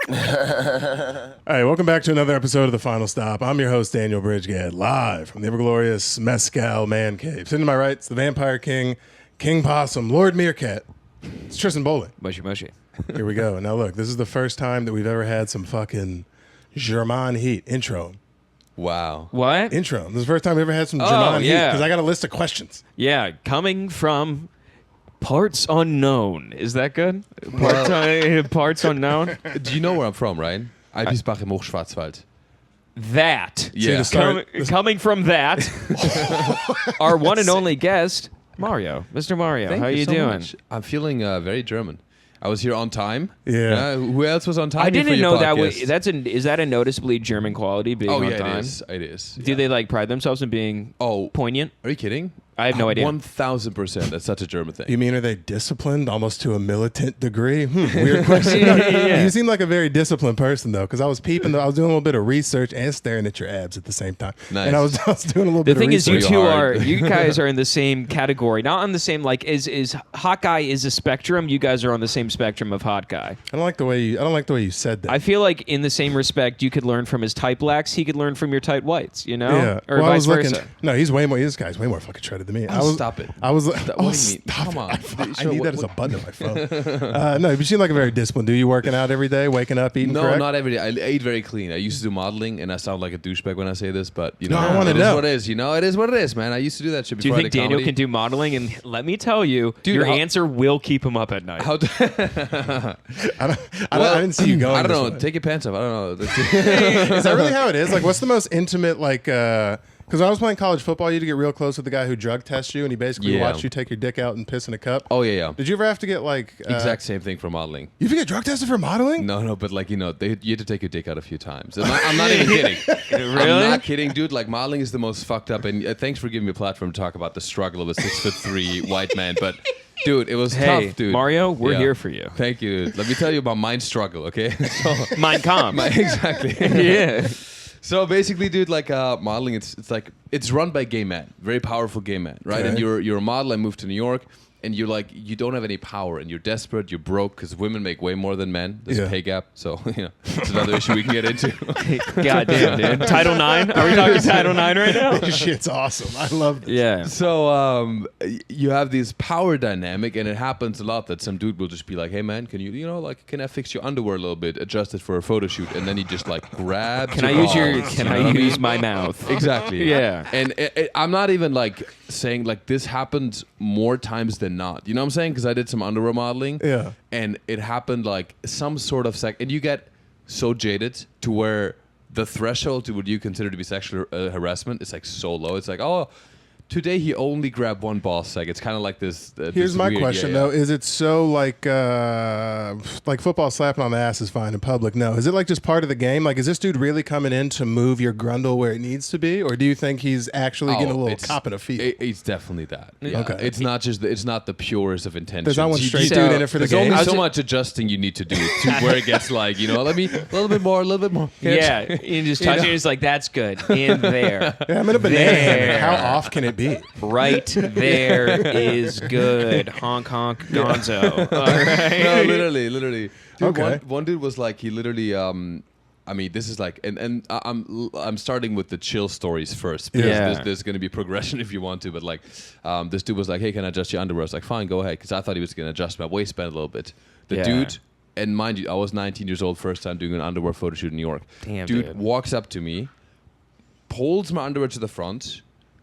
All right, welcome back to another episode of The Final Stop. I'm your host, Daniel Bridgegad, live from the ever-glorious Mescal Man Cave. Sitting to my right, it's the Vampire King, King Possum, Lord Meerkat. It's Tristan Bowling. Mushy. Here we go. Now look, this is the first time that we've ever had some fucking German heat. Intro. Wow. What? Intro. This is the first time we ever had some German heat, yeah. because I got a list of questions. Yeah, coming from parts unknown. Is that good? Parts unknown? Do you know where I'm from, Ryan? Alpisbach im Hochschwarzwald. That. Yeah. Coming from that, our one and only guest, Mario. Mr. Mario, Thank how you so doing? much. I'm feeling very German. I was here on time. Yeah. Who else was on time? I didn't for your know that podcast? Is that a noticeably German quality, being on time? It is. Do they like pride themselves in being poignant? Are you kidding? I have no idea. 1,000%. That's such a German thing. You mean, are they disciplined almost to a militant degree? Weird question. No, Yeah. You seem like a very disciplined person, though, because I was peeping, I was doing a little bit of research and staring at your abs at the same time. Nice. And I was doing a little The bit of thing is, research. you guys are in the same category, not on the same is hot guy is a spectrum. You guys are on the same spectrum of hot guy. I don't like the way you said that. I feel like in the same respect, you could learn from his tight blacks. He could learn from your tight whites. You know, Yeah. or Well, I vice was looking. versa. No, this guy's way more fucking shredded than me. Stop it. I was. What do you mean? Stop Come it. on. I need that as a button on my phone. No, you seem like a very disciplined dude. You working out every day, waking up, eating No, correct? not every day. I ate very clean. I used to do modeling, and I sound like a douchebag when I say this, but you know, No, I wanna it is know. what it is. You know, it is what it is, man. I used to do that shit Do you before think I did Daniel comedy. can do modeling? And let me tell you, Dude, your how- answer will keep him up at night. How I didn't see you going. I don't this know. way. Take your pants off. I don't know. Is that really how it is? Like, what's the most intimate, like, because when I was playing college football, you had to get real close with the guy who drug tests you, and he basically Yeah. watched you take your dick out and piss in a cup. Oh yeah. Did you ever have to get, like... Exact same thing for modeling. You have to get drug tested for modeling? No, but like, you know, you had to take your dick out a few times. I'm not even kidding. Really? I'm not kidding, dude. Like, modeling is the most fucked up. And thanks for giving me a platform to talk about the struggle of a 6'3" white man. But, dude, it was Hey, tough, dude. Mario, we're Yeah. here for you. Thank you. Let me tell you about my struggle, okay? So, Mein Kampf. exactly. Yeah. So basically, dude, like modeling, it's run by gay men, very powerful gay men, right? Okay. And you're a model. I moved to New York, and you don't have any power, and you're desperate, you're broke, because women make way more than men. There's Yeah. a pay gap, so you know it's another issue we can get into. God damn, dude. Title IX? Are we talking Title IX right now? This shit's awesome. I love this. Yeah. So you have this power dynamic, and it happens a lot that some dude will just be like, "Hey man, can can I fix your underwear a little bit, adjust it for a photo shoot?" And then he just like grabs. Can I use balls, you know what I mean? my mouth? Exactly. Yeah. And I'm not even like saying like this happened more times than not. You know what I'm saying? Because I did some underwear modeling. Yeah. And it happened like some sort of and you get so jaded to where the threshold to what you consider to be sexual harassment is like so low. It's like, oh, today he only grabbed one ball sack. It's kind of like this. Here's this my weird, question, though. Is it so like football slapping on the ass is fine in public? No. Is it like just part of the game? Like, is this dude really coming in to move your grundle where it needs to be? Or do you think he's actually getting a little cop in a feet? It's definitely that. Yeah. Okay. It's not just it's not the purest of intentions. There's not one straight So- dude in it for the There's game? only I was so ju- much adjusting you need to do to where it gets like, you know, let me a little bit more. Yeah. You just touch it, it's like, that's good. In there. Yeah, I'm in a banana hammock. There. How off can it be? Right there is good. Honk, honk, gonzo. All right. No, literally. Dude, Okay. one dude was like, he literally, I mean, this is like, and I'm starting with the chill stories first because Yeah. there's going to be progression if you want to, but like, this dude was like, hey, can I adjust your underwear? I was like, fine, go ahead, because I thought he was going to adjust my waistband a little bit. The Yeah. dude, and mind you, I was 19 years old, first time doing an underwear photo shoot in New York. Damn, dude dude. walks up to me, pulls my underwear to the front,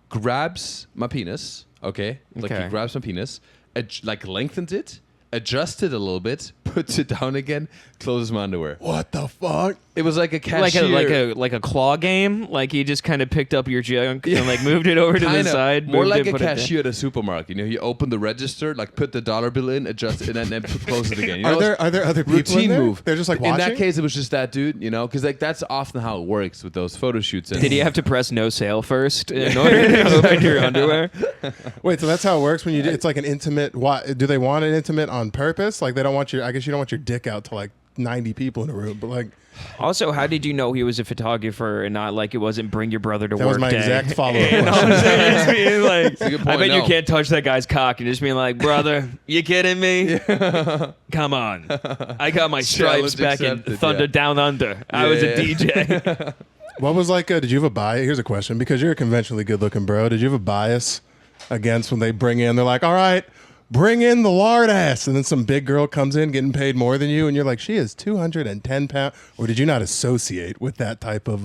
grabs my penis, okay? Like Okay. he grabs my penis, like lengthens it, adjusts it a little bit, puts it down again, closes my underwear. What the fuck? It was like a cashier. like a claw game. Like he just kind of picked up your junk and like moved it over to the Kinda. side. More moved like it, a put it there. cashier at a supermarket. You know, he opened the register, like put the dollar bill in, adjust it, and then close it again. You know, Are there other people routine in there? move. They're just like in watching? that case, it was just that dude. You know, because like that's often how it works with those photo shoots. And Did he have to press no sale first in order to open your underwear? Wait, so that's how it works when you do, it's like an intimate, do they want it intimate on purpose? Like they don't want your, I guess you don't want your dick out to like 90 people in a room, but like Also, how did you know he was a photographer and not like it wasn't bring your brother to that work was my day? exact follow-up You know what question. I'm saying? Just being like, a good I point, bet you no. can't touch that guy's cock and just being like, brother, you kidding me? Come on. I got my stripes Challenge back in accepted, Thunder yeah. Down Under. I was a Yeah. DJ. What was like? Did you have a bias? Here's a question, because you're a conventionally good-looking bro. Did you have a bias against when they bring in? They're like, all right, bring in the lard ass, and then some big girl comes in getting paid more than you, and you're like, she is 210 pounds. Or did you not associate with that type of?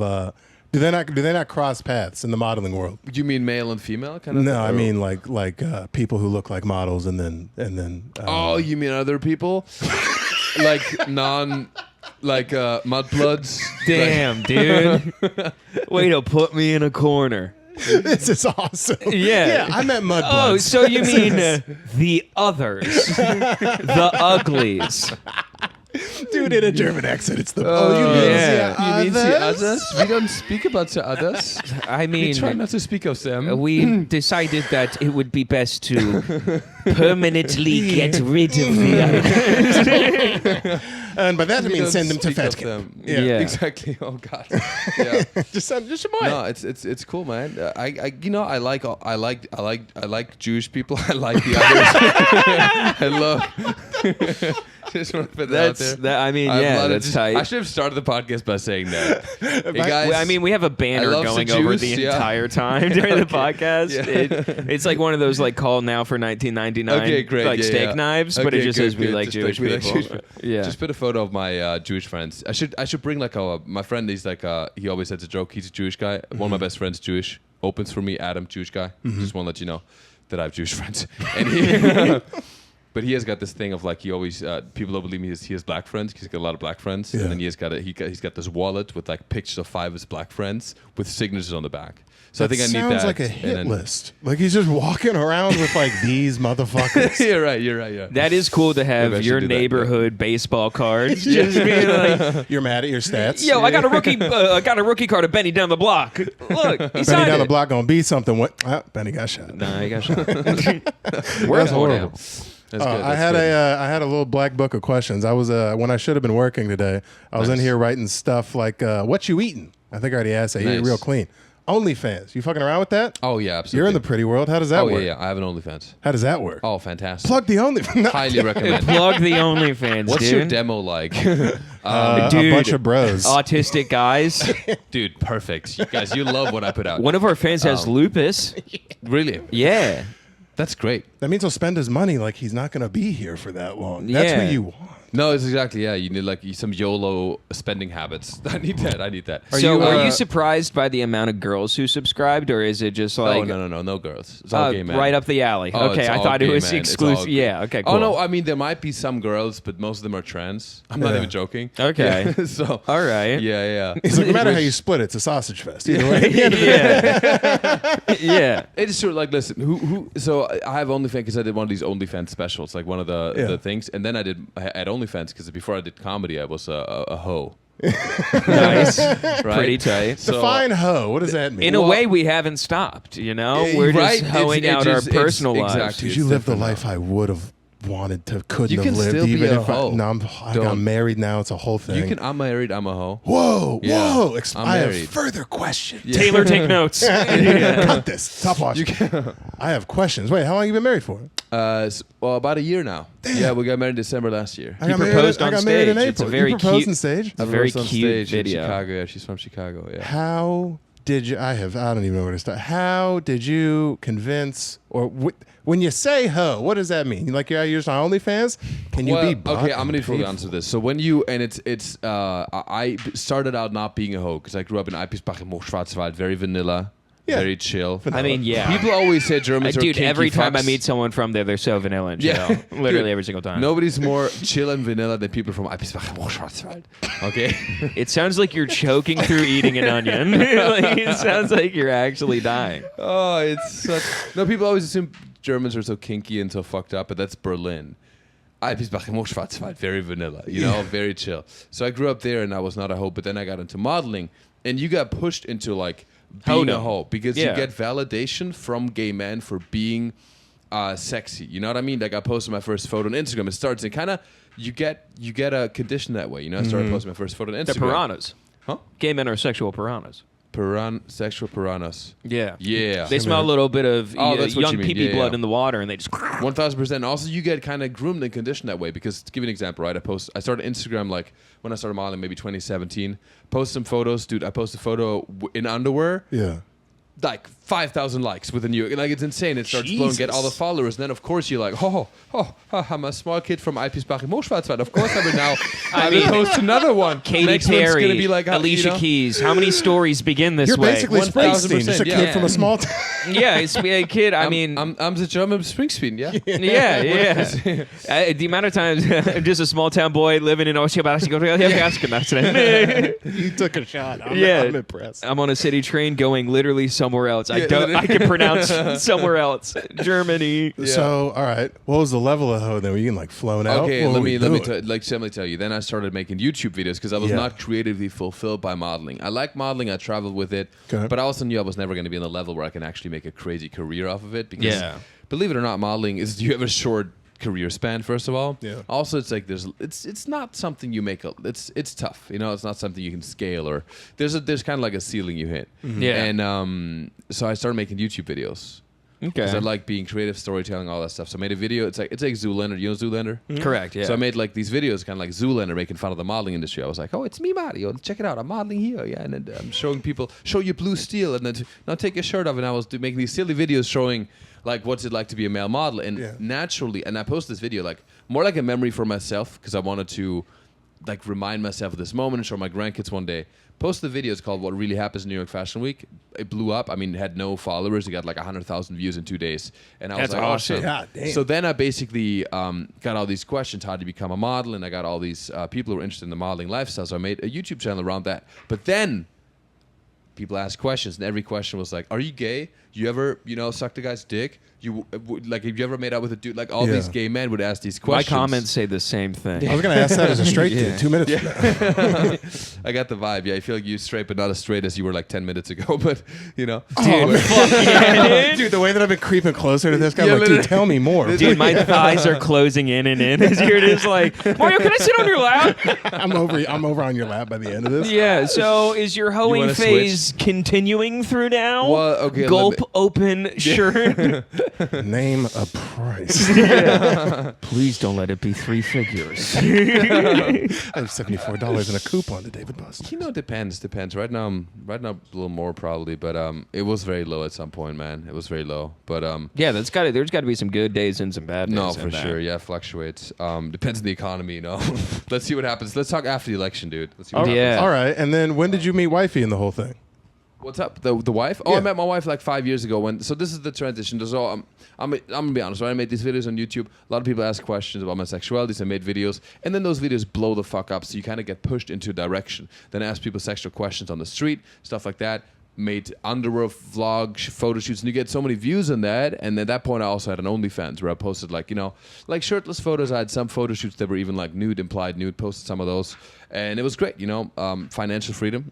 Do they not cross paths in the modeling world? You mean male and female kind of? No, thing? I Or- mean like people who look like models, and then. Oh, you mean other people? Like mudbloods? Damn, dude. Way to put me in a corner. This is awesome. Yeah. I meant mudbloods. Oh, so you mean the others, the uglies. Dude, in a German accent, it's the. You yeah. mean the others? We don't speak about the others. I We mean, try not to speak of them. we decided that it would be best to permanently get rid of the others. And by that I We mean don't send them to speak fat of camp. them. Yeah. Exactly. Oh God. Yeah. Just your boy. No, it's cool, man. I like Jewish people. I like the others. I love. Just want to put that out there. I mean, I have a yeah, lot of that's tight. I should have started the podcast by saying that. Hey guys, I mean, we have a I banner love going the over Jews, the yeah. entire time during the podcast. Yeah. It's like one of those like call now for 1999 Okay, great. like yeah, steak yeah. knives, but it Okay, just good, says we good. like Just Jewish we like people. Jewish- Yeah. Just put a photo of my Jewish friends. I should bring like my friend. He's like he always says a joke. He's a Jewish guy. One of my best friends Jewish. Opens for me, Adam, Jewish guy. Just want to let you know that I have Jewish friends. And he, but he has got this thing of like he always people don't believe me. He has black friends. He's got a lot of black friends, Yeah. and then he's got this wallet with like pictures of 5 of his black friends with signatures on the back. So I think I need that. Sounds like a and hit then- list. Like he's just walking around with like these motherfuckers. You're right. Yeah. That is cool to Maybe I have should your do that, yeah. neighborhood baseball cards. Just being like, You're mad at your stats. yo, I got a rookie card of Benny down the block. Look, he Benny signed down the it. block gonna be something. What? Benny got shot. Nah, he got shot. That's We're horrible. That's good. I had a little black book of questions. I was when I should have been working today. I was in Nice. here writing stuff like what you eating. I think I already asked that. You eat Nice. real clean. OnlyFans. You fucking around with that? Oh yeah, absolutely. You're in the pretty world. How does that Oh work? yeah. I have an OnlyFans. How does that work? Oh, fantastic. Plug the OnlyFans. Highly recommend. Plug the OnlyFans, What's dude. your demo like? Dude. A bunch of bros. Autistic guys. Dude, perfect. You guys, you love what I put out. One of our fans has lupus. Really? Yeah. That's great. That means he'll spend his money like he's not going to be here for that long. That's Yeah. what you want. No, it's exactly, yeah. You need like some YOLO spending habits. I need that. So, you, are you surprised by the amount of girls who subscribed, or is it just like Oh, no girls. It's all gay men. right up the alley? Oh, Okay, it's I all thought it gay was men. It's exclusive. all- Yeah, okay, cool. Oh, no, I mean, there might be some girls, but most of them are trans. I'm not Yeah. even joking. Okay. Yeah, so, All right. yeah. He's like, no matter how you split it, it's a sausage fest. Either way. yeah. Yeah. It is sort of like, listen, who? So I have OnlyFans because I did one of these OnlyFans specials, like one of the things, and then I had OnlyFans because before I did comedy, I was a hoe. Nice. Right? Pretty tight. So, Define hoe. What does that mean? In a way, we haven't stopped. You know, we're right, just hoeing out our personal lives. exactly. Did you live the life I would have wanted to, couldn't You have can lived, still be even a if hoe. I got Don't. married now. It's a whole thing. You can. I'm married. I'm a hoe. Whoa, Yeah. whoa! I'm I have married. further questions. Yeah. Taylor, take notes. Cut this. Stop watching. I have questions. Wait, how long you been married for? Well, about a year now. Damn. Yeah, we got married December last year. I got proposed married, on I got married in stage. It's a April. very you proposed cute- on stage. a very Proposed on cute stage video. in Chicago. Yeah, she's from Chicago. Yeah. How did you? I don't even know where to start. How did you convince, or when you say hoe, what does that mean? Like you're just on OnlyFans? Can you be? okay, I'm gonna be paid fully for- honest with this. So when you and it's I started out not being a hoe because I grew up in Eipispach im Hochschwarzwald, very vanilla, Yeah. very chill. I mean, yeah. People always say Germans are Dude, kinky every time I fucks. meet someone from there, they're so vanilla and chill. Yeah. Literally Dude, every single time. Nobody's more chill and vanilla than people from Eipispach im Hochschwarzwald. Okay. It sounds like you're choking through eating an onion. Like, it sounds like you're actually dying. Oh, it's such. No, people always assume Germans are so kinky and so fucked up, but that's Berlin. Eipispach im Hochschwarzwald, very vanilla, you know, very chill. So I grew up there and I was not a hoe, but then I got into modeling and you got pushed into like being a Hodom. hoe because Yeah. you get validation from gay men for being sexy. You know what I mean? Like I posted my first photo on Instagram. It starts and kind of you get a condition that way. You know, I started posting my first photo on Instagram. They're piranhas. Huh? Gay men are sexual piranhas. Sexual piranhas. Yeah. Yeah. They smell a little bit of that's what young you mean. pee-pee Yeah, blood yeah. in the water, and they just... 1,000%. Also, you get kind of groomed and conditioned that way because, to give you an example, right? I started Instagram like when I started modeling, maybe 2017. Post some photos, dude. I posted a photo in underwear. Yeah. Like 5,000 likes within you. Like, it's insane. It starts blowing, get all the followers. And then, of course, you're like, I'm a small kid from Alpisbach in Moschwarzwald. Of course, I will now I will post another one. Katy Next one's Perry, gonna be like, Alicia Keys. How many stories begin this You're way? basically Springsteen, just a 1000%, kid yeah. from a small town. Yeah, it's a kid. I mean... I'm the German Springsteen, yeah? Yeah. The amount of times I'm just a small town boy living in Oshibarashi. You took a shot. I'm impressed. I'm on a city train going literally somewhere else. I can pronounce somewhere else. Germany. So, all right. What was the level of hoe then? Were you getting like flown out? Okay, What let were me you doing? simply tell you. Then I started making YouTube videos because I was not creatively fulfilled by modeling. I like modeling. I traveled with it, Okay. but I also knew I was never going to be on the level where I can actually make a crazy career off of it. Because, believe it or not, modeling is you have a short career span. First of all, Also, it's like it's not something you make. It's tough. You know, it's not something you can scale or there's kind of like a ceiling you hit. Yeah. And so I started making YouTube videos. Okay. Because I like being creative, storytelling, all that stuff. So I made a video. It's like Zoolander. You know Zoolander? Correct, yeah. So I made like these videos, kind of like Zoolander, making fun of the modeling industry. I was like, oh, it's me, Mario. Check it out. I'm modeling here. Yeah, and then I'm showing people, show you blue steel, and then now take your shirt off. And I was making these silly videos showing like what's it like to be a male model. And naturally, and I posted this video like more like a memory for myself because I wanted to like remind myself of this moment and show my grandkids one day. Posted the video. It's called What Really Happens in New York Fashion Week. It blew up. I mean, it had no followers. It got like 100,000 views in 2 days. And I was like, awesome. oh, shit. God damn. So then I basically got all these questions, how to become a model, and I got all these people who were interested in the modeling lifestyle. So I made a YouTube channel around that. But then people asked questions, and every question was like, are you gay? You ever, sucked a guy's dick? Have you ever made out with a dude? Like all these gay men would ask these questions. My comments say the same thing. I was going to ask that as a straight dude 2 minutes from now. I got the vibe. Yeah, I feel like you straight, but not as straight as you were like 10 minutes ago. But Dude, Dude, the way that I've been creeping closer to this guy, I'm like, dude, tell me more. Dude, my thighs are closing in and in as you're just like, Mario, can I sit on your lap? I'm over on your lap by the end of this. Yeah, so is your hoeing wanna phase continuing through now? Well, okay, Gulp open shirt. Name a price. Please don't let it be 3 figures. I have $74 in a coupon to David Buster's. Depends. Right now a little more probably, but it was very low at some point, man. It was very low, but Yeah, there's got to be some good days and some bad days. no, in for that. sure. Yeah, fluctuates. Depends on the economy, Let's see what happens. Let's talk after the election, dude. Let's see what happens. Yeah. All right. And then when did you meet wifey in the whole thing? What's up? The wife? Oh, Yeah. I met my wife like 5 years ago. So this is the transition. So I'm gonna be honest. When I made these videos on YouTube, a lot of people ask questions about my sexuality. So I made videos, and then those videos blow the fuck up. So you kind of get pushed into a direction. Then I ask people sexual questions on the street, stuff like that. Made underwear vlog, photo shoots, and you get so many views on that. And at that point, I also had an OnlyFans where I posted like shirtless photos. I had some photo shoots that were even like nude, implied nude. Posted some of those, and it was great. Financial freedom.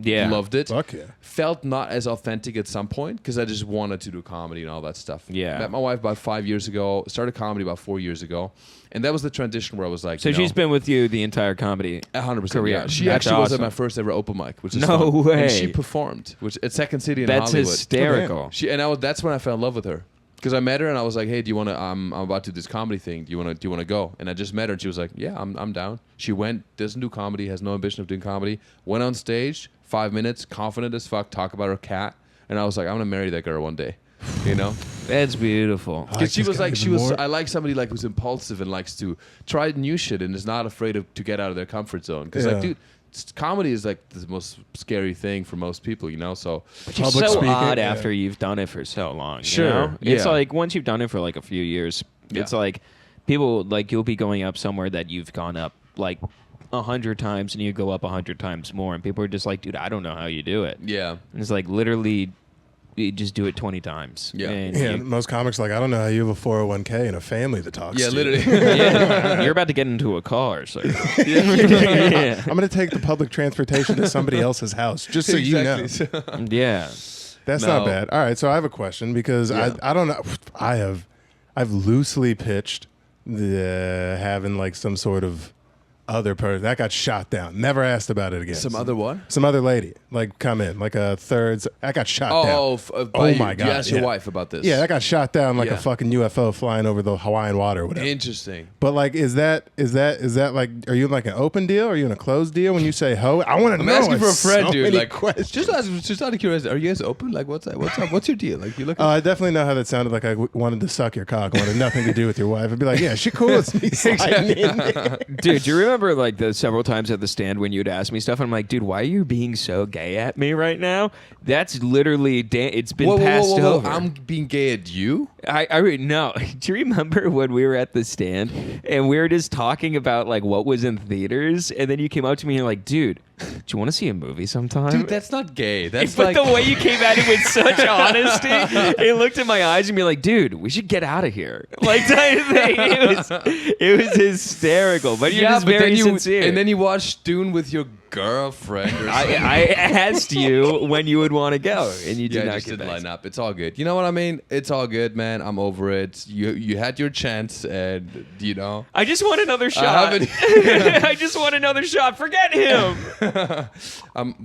Yeah. Loved it. Fuck yeah. Felt not as authentic at some point because I just wanted to do comedy and all that stuff. Yeah. Met my wife about 5 years ago. Started comedy about 4 years ago. And that was the transition where I was like, So she's been with you the entire comedy 100%. career. Yeah. She That's actually was at awesome. my first ever open mic, which is No fun. way. And she performed, which at Second City in That's Hollywood. hysterical. That's when I fell in love with her. Because I met her and I was like, hey, do you want to? I'm about to do this comedy thing. Do you want to go? And I just met her and she was like, yeah, I'm down. She went, doesn't do comedy, has no ambition of doing comedy. Went on stage, 5 minutes, confident as fuck, talk about her cat, and I was like, I'm gonna marry that girl one day. That's beautiful. Because I like somebody like who's impulsive and likes to try new shit and is not afraid to get out of their comfort zone. Because dude, comedy is like the most scary thing for most people, So Which is so odd after you've done it for so long. Sure. It's Yeah. like once you've done it for like a few years, it's like people like you'll be going up somewhere that you've gone up like 100 times and you go up 100 times more, and people are just like, dude, I don't know how you do it. Yeah. And it's like literally you just do it 20 times. Yeah. And Most comics are like, I don't know how you have a 401k and a family that talks to you. literally. you're about to get into a car, so I'm going to take the public transportation to somebody else's house, just so you know. yeah. That's not bad. All right, so I have a question because I don't know. I've loosely pitched having like some sort of other person that got shot down. Never asked about it again. Some other what? Some other lady, like come in, like a third. That got shot down. Oh My God! You asked your wife about this? Yeah, that got shot down like Yeah. a fucking UFO flying over the Hawaiian water or whatever. Interesting. But like, is that like? Are you in like an open deal? Or are you in a closed deal? When you say ho, I want to know. I'm asking for a It's friend, so dude. many Like, questions. just out of curiosity, are you guys open? Like, what's up? What's your deal? Like, you look. I definitely know how that sounded. Like I wanted to suck your cock. I wanted nothing to do with your wife. I'd be like, yeah, she cool with me sliding in there. Dude, do you remember like the several times at the stand when you'd ask me stuff? And I'm like, dude, why are you being so gay at me right now? That's literally it's been passed over. I'm being gay at you? No. Do you remember when we were at the stand and we were just talking about like what was in theaters, and then you came up to me and you're like, dude, do you want to see a movie sometime? Dude, that's not gay. That's But like the way you came at it with such honesty, he looked in my eyes and be like, dude, we should get out of here. Like, it was hysterical. But you're just very sincere. And then you watch Dune with your girlfriend or something. I asked you when you would want to go, and you did Yeah, not just get didn't back. line up. It's all good. You know what I mean? It's all good, man. I'm over it. You had your chance, and you know. I just want another shot. I just want another shot. Forget him.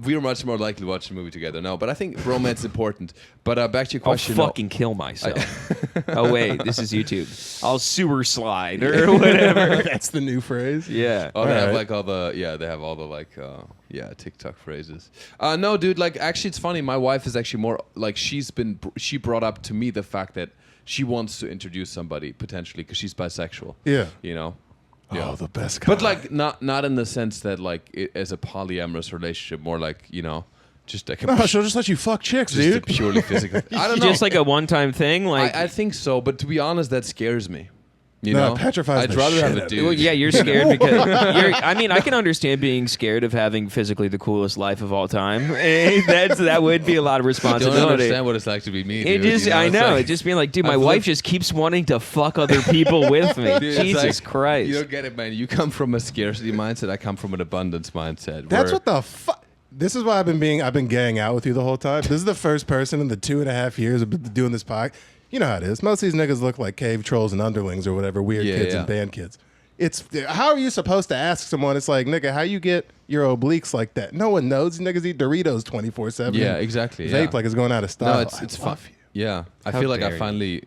We were much more likely to watch the movie together. No, but I think romance is important. But back to your I'll question. fucking kill myself. Oh wait, this is YouTube. I'll sewer slide or whatever. That's the new phrase. Yeah. Oh, they have Alright. like all the they have all the like TikTok phrases. No, dude, like actually it's funny. My wife is actually more like she brought up to me the fact that she wants to introduce somebody potentially because she's bisexual. Yeah. You know. Oh, the best kind. But like not in the sense that like as a polyamorous relationship, more like just like no, she'll just let you fuck chicks, just a dude. purely physical. I don't know. Just like a one-time thing. Like I think so, but to be honest, that scares me. You No, know, it petrifies I'd the rather shit have out a of dude. me. Well, yeah, you're scared because I mean, I can understand being scared of having physically the coolest life of all time. That would be a lot of I don't responsibility. understand what it's like to be me. It dude, just, you know? I It's know. like- It just being like, dude, my I've wife lived- just keeps wanting to fuck other people with me. Dude, it's Jesus like, Christ. You don't get it, man. You come from a scarcity mindset. I come from an abundance mindset. That's where- what the fuck. This is why I've been gaying out with you the whole time. This is the first person in the 2.5 years of doing this podcast. You know how it is. Most of these niggas look like cave trolls and underlings or whatever, weird Yeah, kids yeah. and band kids. It's how are you supposed to ask someone? It's like, nigga, how you get your obliques like that? No one knows. These niggas eat Doritos 24/7. Yeah, exactly. Vape Yeah. like it's going out of style. No, it's fun. Yeah, I How feel like dare I you. finally,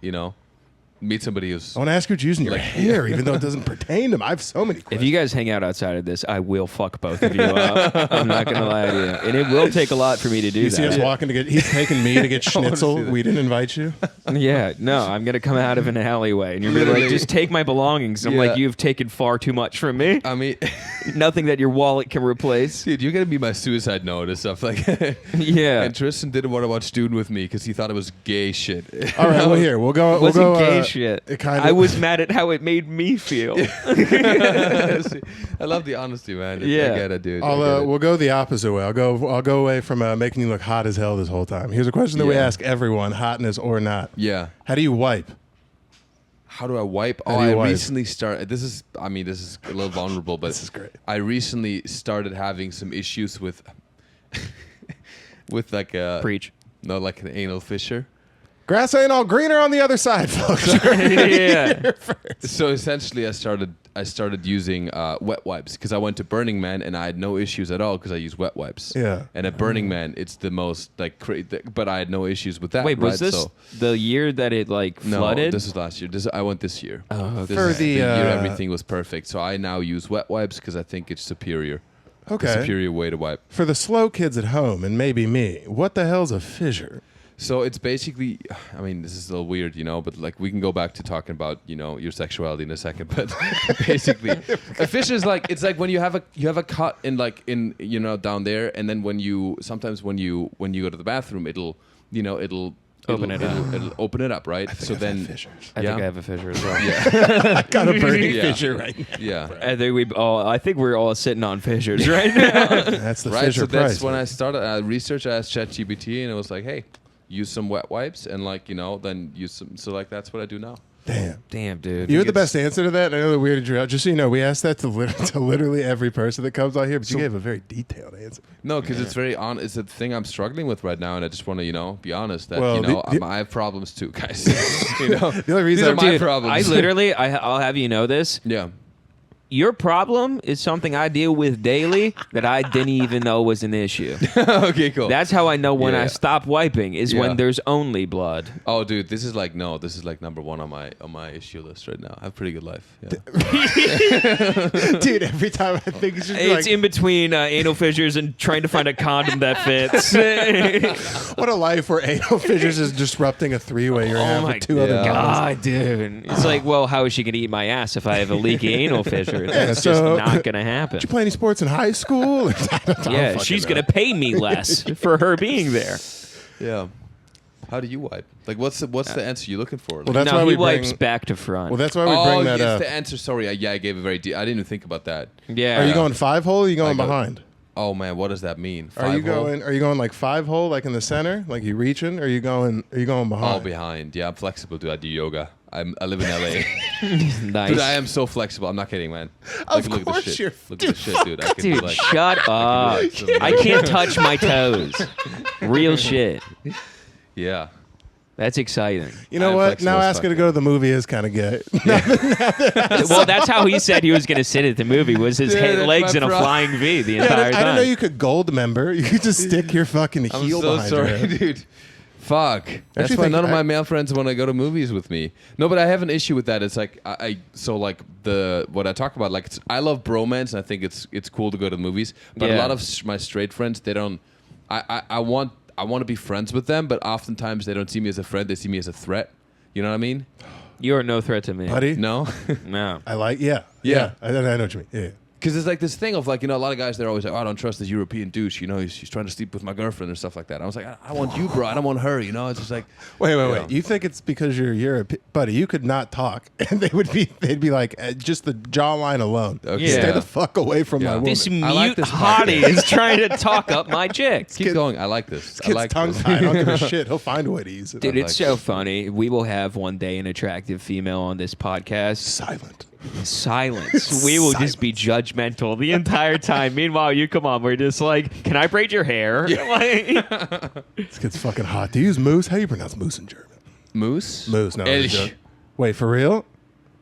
meet somebody who's. I want to ask you what you're using your hair, even though it doesn't pertain to me. I have so many If questions. you guys hang out outside of this, I will fuck both of you up. I'm not going to lie to you. And it will take a lot for me to do You see us that. walking to get, he's taking me to get schnitzel. see that. We didn't invite you. Yeah, no, I'm going to come out of an alleyway and you're going to be like, Literally. just take my belongings. I'm Yeah. like, you've taken far too much from me. I mean, Nothing that your wallet can replace. dude, you're gonna be my suicide note and stuff like. Yeah. And Tristan didn't want to watch Dune with me because he thought it was gay shit. All right, well, here, we'll go. It wasn't we'll go, gay shit. It kind of, I was mad at how it made me feel. See, I love the honesty, man. Yeah. I get it, dude. We'll go the opposite way. I'll go away from making you look hot as hell this whole time. Here's a question that we Yeah. ask everyone: hotness or not. Yeah. How do you wipe? How do I wipe? How Oh, do you I wipe? recently started. This is a little vulnerable, but This is great. I recently started having some issues with, with like a Preach. no, like an anal fissure. Grass ain't all greener on the other side, folks. Yeah. So essentially, I started using wet wipes because I went to Burning Man and I had no issues at all because I use wet wipes. Yeah. And at Burning Man, it's the most like but I had no issues with that. Wait, was right? this So, the year that it like no, flooded? this was last year. I went this year. Oh, okay. This For is the, year uh, everything was perfect. So I now use wet wipes because I think it's superior. Okay. A superior way to wipe. For the slow kids at home, and maybe me, what the hell's a fissure? So it's basically, I mean, this is a little weird, but like we can go back to talking about, your sexuality in a second. But basically, a fissure is like it's like when you have a cut in down there, and then when you go to the bathroom, it'll Open it up. It'll open it up, right? So then, fissures. I yeah. think I have a fissure as well. Yeah, I got a burning Yeah. fissure right now. yeah. I think we're all sitting on fissures right now. That's the Right. fissure So that's price. when man. I started research. I asked ChatGPT, and it was like, hey, use some wet wipes, and then use some. So like that's what I do now. Damn, dude. You had the best answer to that. I know that weirded you out. Just so you know, we asked that to literally every person that comes on here, but you gave a very detailed answer. No, because it's very on. It's a thing I'm struggling with right now, and I just want to, be honest that Well, I have problems too, guys. The only reason my problems. I literally, I'll have you know this. Yeah. Your problem is something I deal with daily that I didn't even know was an issue. Okay, cool. That's how I know when I Yeah. stop wiping is Yeah. when there's only blood. Oh, dude, this is like number one on my issue list right now. I have a pretty good life. Yeah. Dude, every time I think it's just It's in between anal fissures and trying to find a condom that fits. what a life where anal fissures is disrupting a three-way you're having with two other God. guys. God, dude. It's like, well, how is she going to eat my ass if I have a leaky anal fissure? That's so- just not going to happen. Did you play any sports in high school? Yeah, she's going to pay me less for her being there. Yeah. How do you wipe? Like, what's the answer you're looking for? Well, that's no, why he we wipes bring. back to front. Well, that's why we bring that yes, up. the answer. Sorry, I gave a very deep. I didn't even think about that. yeah. Are you going 5-hole? Or are you going I go- behind? Oh man, what does that mean? Are you 5-hole? going? Are you going like 5-hole, like in the center, like you reaching? Or are you going? Are you going behind? All behind. Yeah, I'm flexible, dude. I do yoga. I live in LA. Nice. Dude, I am so flexible. I'm not kidding, man. Of Look at course this you're- shit. Look at this shit, dude. I can do Dude, like. shut up. like some- I can't touch my toes. Real shit. Yeah. Oh, That's exciting. You know I'm what? flexible Now as asking fuck, to go to the movie is kind of gay. Well, that's how he said he was going to sit at the movie, was his Dude, that's legs my in a problem. flying V the I entire didn't time. know you could gold member. You could just stick your fucking I'm heel so behind your sorry, head. dude. Fuck. That's Actually why think none of I- my male friends want to go to movies with me. No, but I have an issue with that. It's like what I talk about. Like I love bromance, and I think it's cool to go to the movies. But a Yeah. lot of my straight friends, they don't. I want to be friends with them, but oftentimes they don't see me as a friend. They see me as a threat. You know what I mean? You are no threat to me. Buddy, No. No. I like, yeah. Yeah. I know what you mean. Yeah. Because it's like this thing of like, a lot of guys, they're always like, oh, I don't trust this European douche. He's trying to sleep with my girlfriend and stuff like that. I was like, I want you, bro. I don't want her. It's just like, Wait. Yeah. You think it's because you're European? Buddy, you could not talk. And they'd be like, just the jawline alone. Okay. Yeah. Stay the fuck away from Yeah. my woman. This mute I like this hottie podcast. is trying to talk up my chick. keep going. I like this. I Kid's like tongue this. tied. I don't give a shit. He'll find a way to use it. Dude, I it's like so this. funny. We will have one day an attractive female on this podcast. Silent. Silence. We will just be judgmental the entire time. Meanwhile, you come on. We're just like, can I braid your hair? Like- This kid's fucking hot. Do you use moose? How do you pronounce moose in German? Moose? Moose. No. Elch. it's a joke. Wait, for real?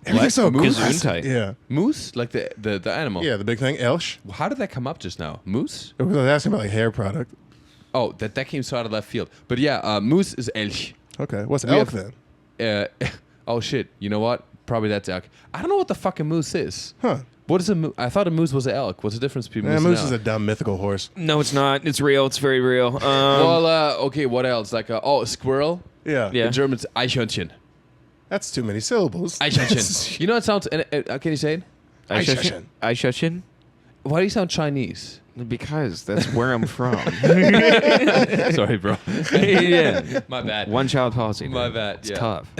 Everything's so Moose? Gesundheit. Yeah. Moose? Like the animal? Yeah, the big thing. Elch. How did that come up just now? Moose? I was asking about like hair product. Oh, that came so out of left field. But yeah, moose is elch. Okay. What's We elk have- then? Oh shit! You know what? Probably that's elk. I don't know what the fucking moose is. Huh. What is a moose? I thought a moose was an elk. What's the difference between Yeah, moose moose and is a elk? dumb mythical horse. no, it's not. It's real. It's very real. Well, okay. What else? Like a squirrel. Yeah. Yeah. In German, it's Eichhörnchen. That's too many syllables. Eichhörnchen. You know it sounds. Can you say it? Eichhörnchen. Eichhörnchen? Why do you sound Chinese? Because that's where I'm from. Sorry, bro. Yeah. My bad. One child policy. My man. bad, It's yeah. tough.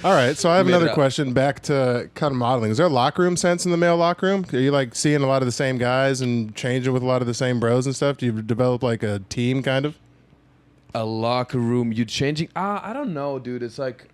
All right, so I have Made it another up. question back to kind of modeling. Is there locker room sense in the male locker room? Are you like seeing a lot of the same guys and changing with a lot of the same bros and stuff? Do you develop like a team kind of? A locker room. You changing? I don't know, dude. It's like.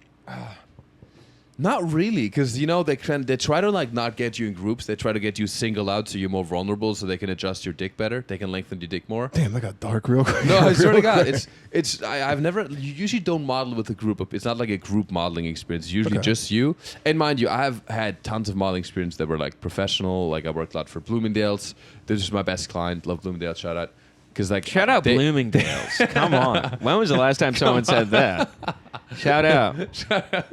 Not really, because they try to like not get you in groups. They try to get you singled out so you're more vulnerable, so they can adjust your dick better. They can lengthen your dick more. Damn, that got dark real quick. No, I swear to Real God, quick. I've never. You usually don't model with a group. It's not like a group modeling experience. It's usually Okay. just you. And mind you, I have had tons of modeling experience that were like professional. Like I worked a lot for Bloomingdale's. This is my best client. Love Bloomingdale's. Shout out. Because like Shout out they- Bloomingdale's. Come on. When was the last time someone said that? Shout out.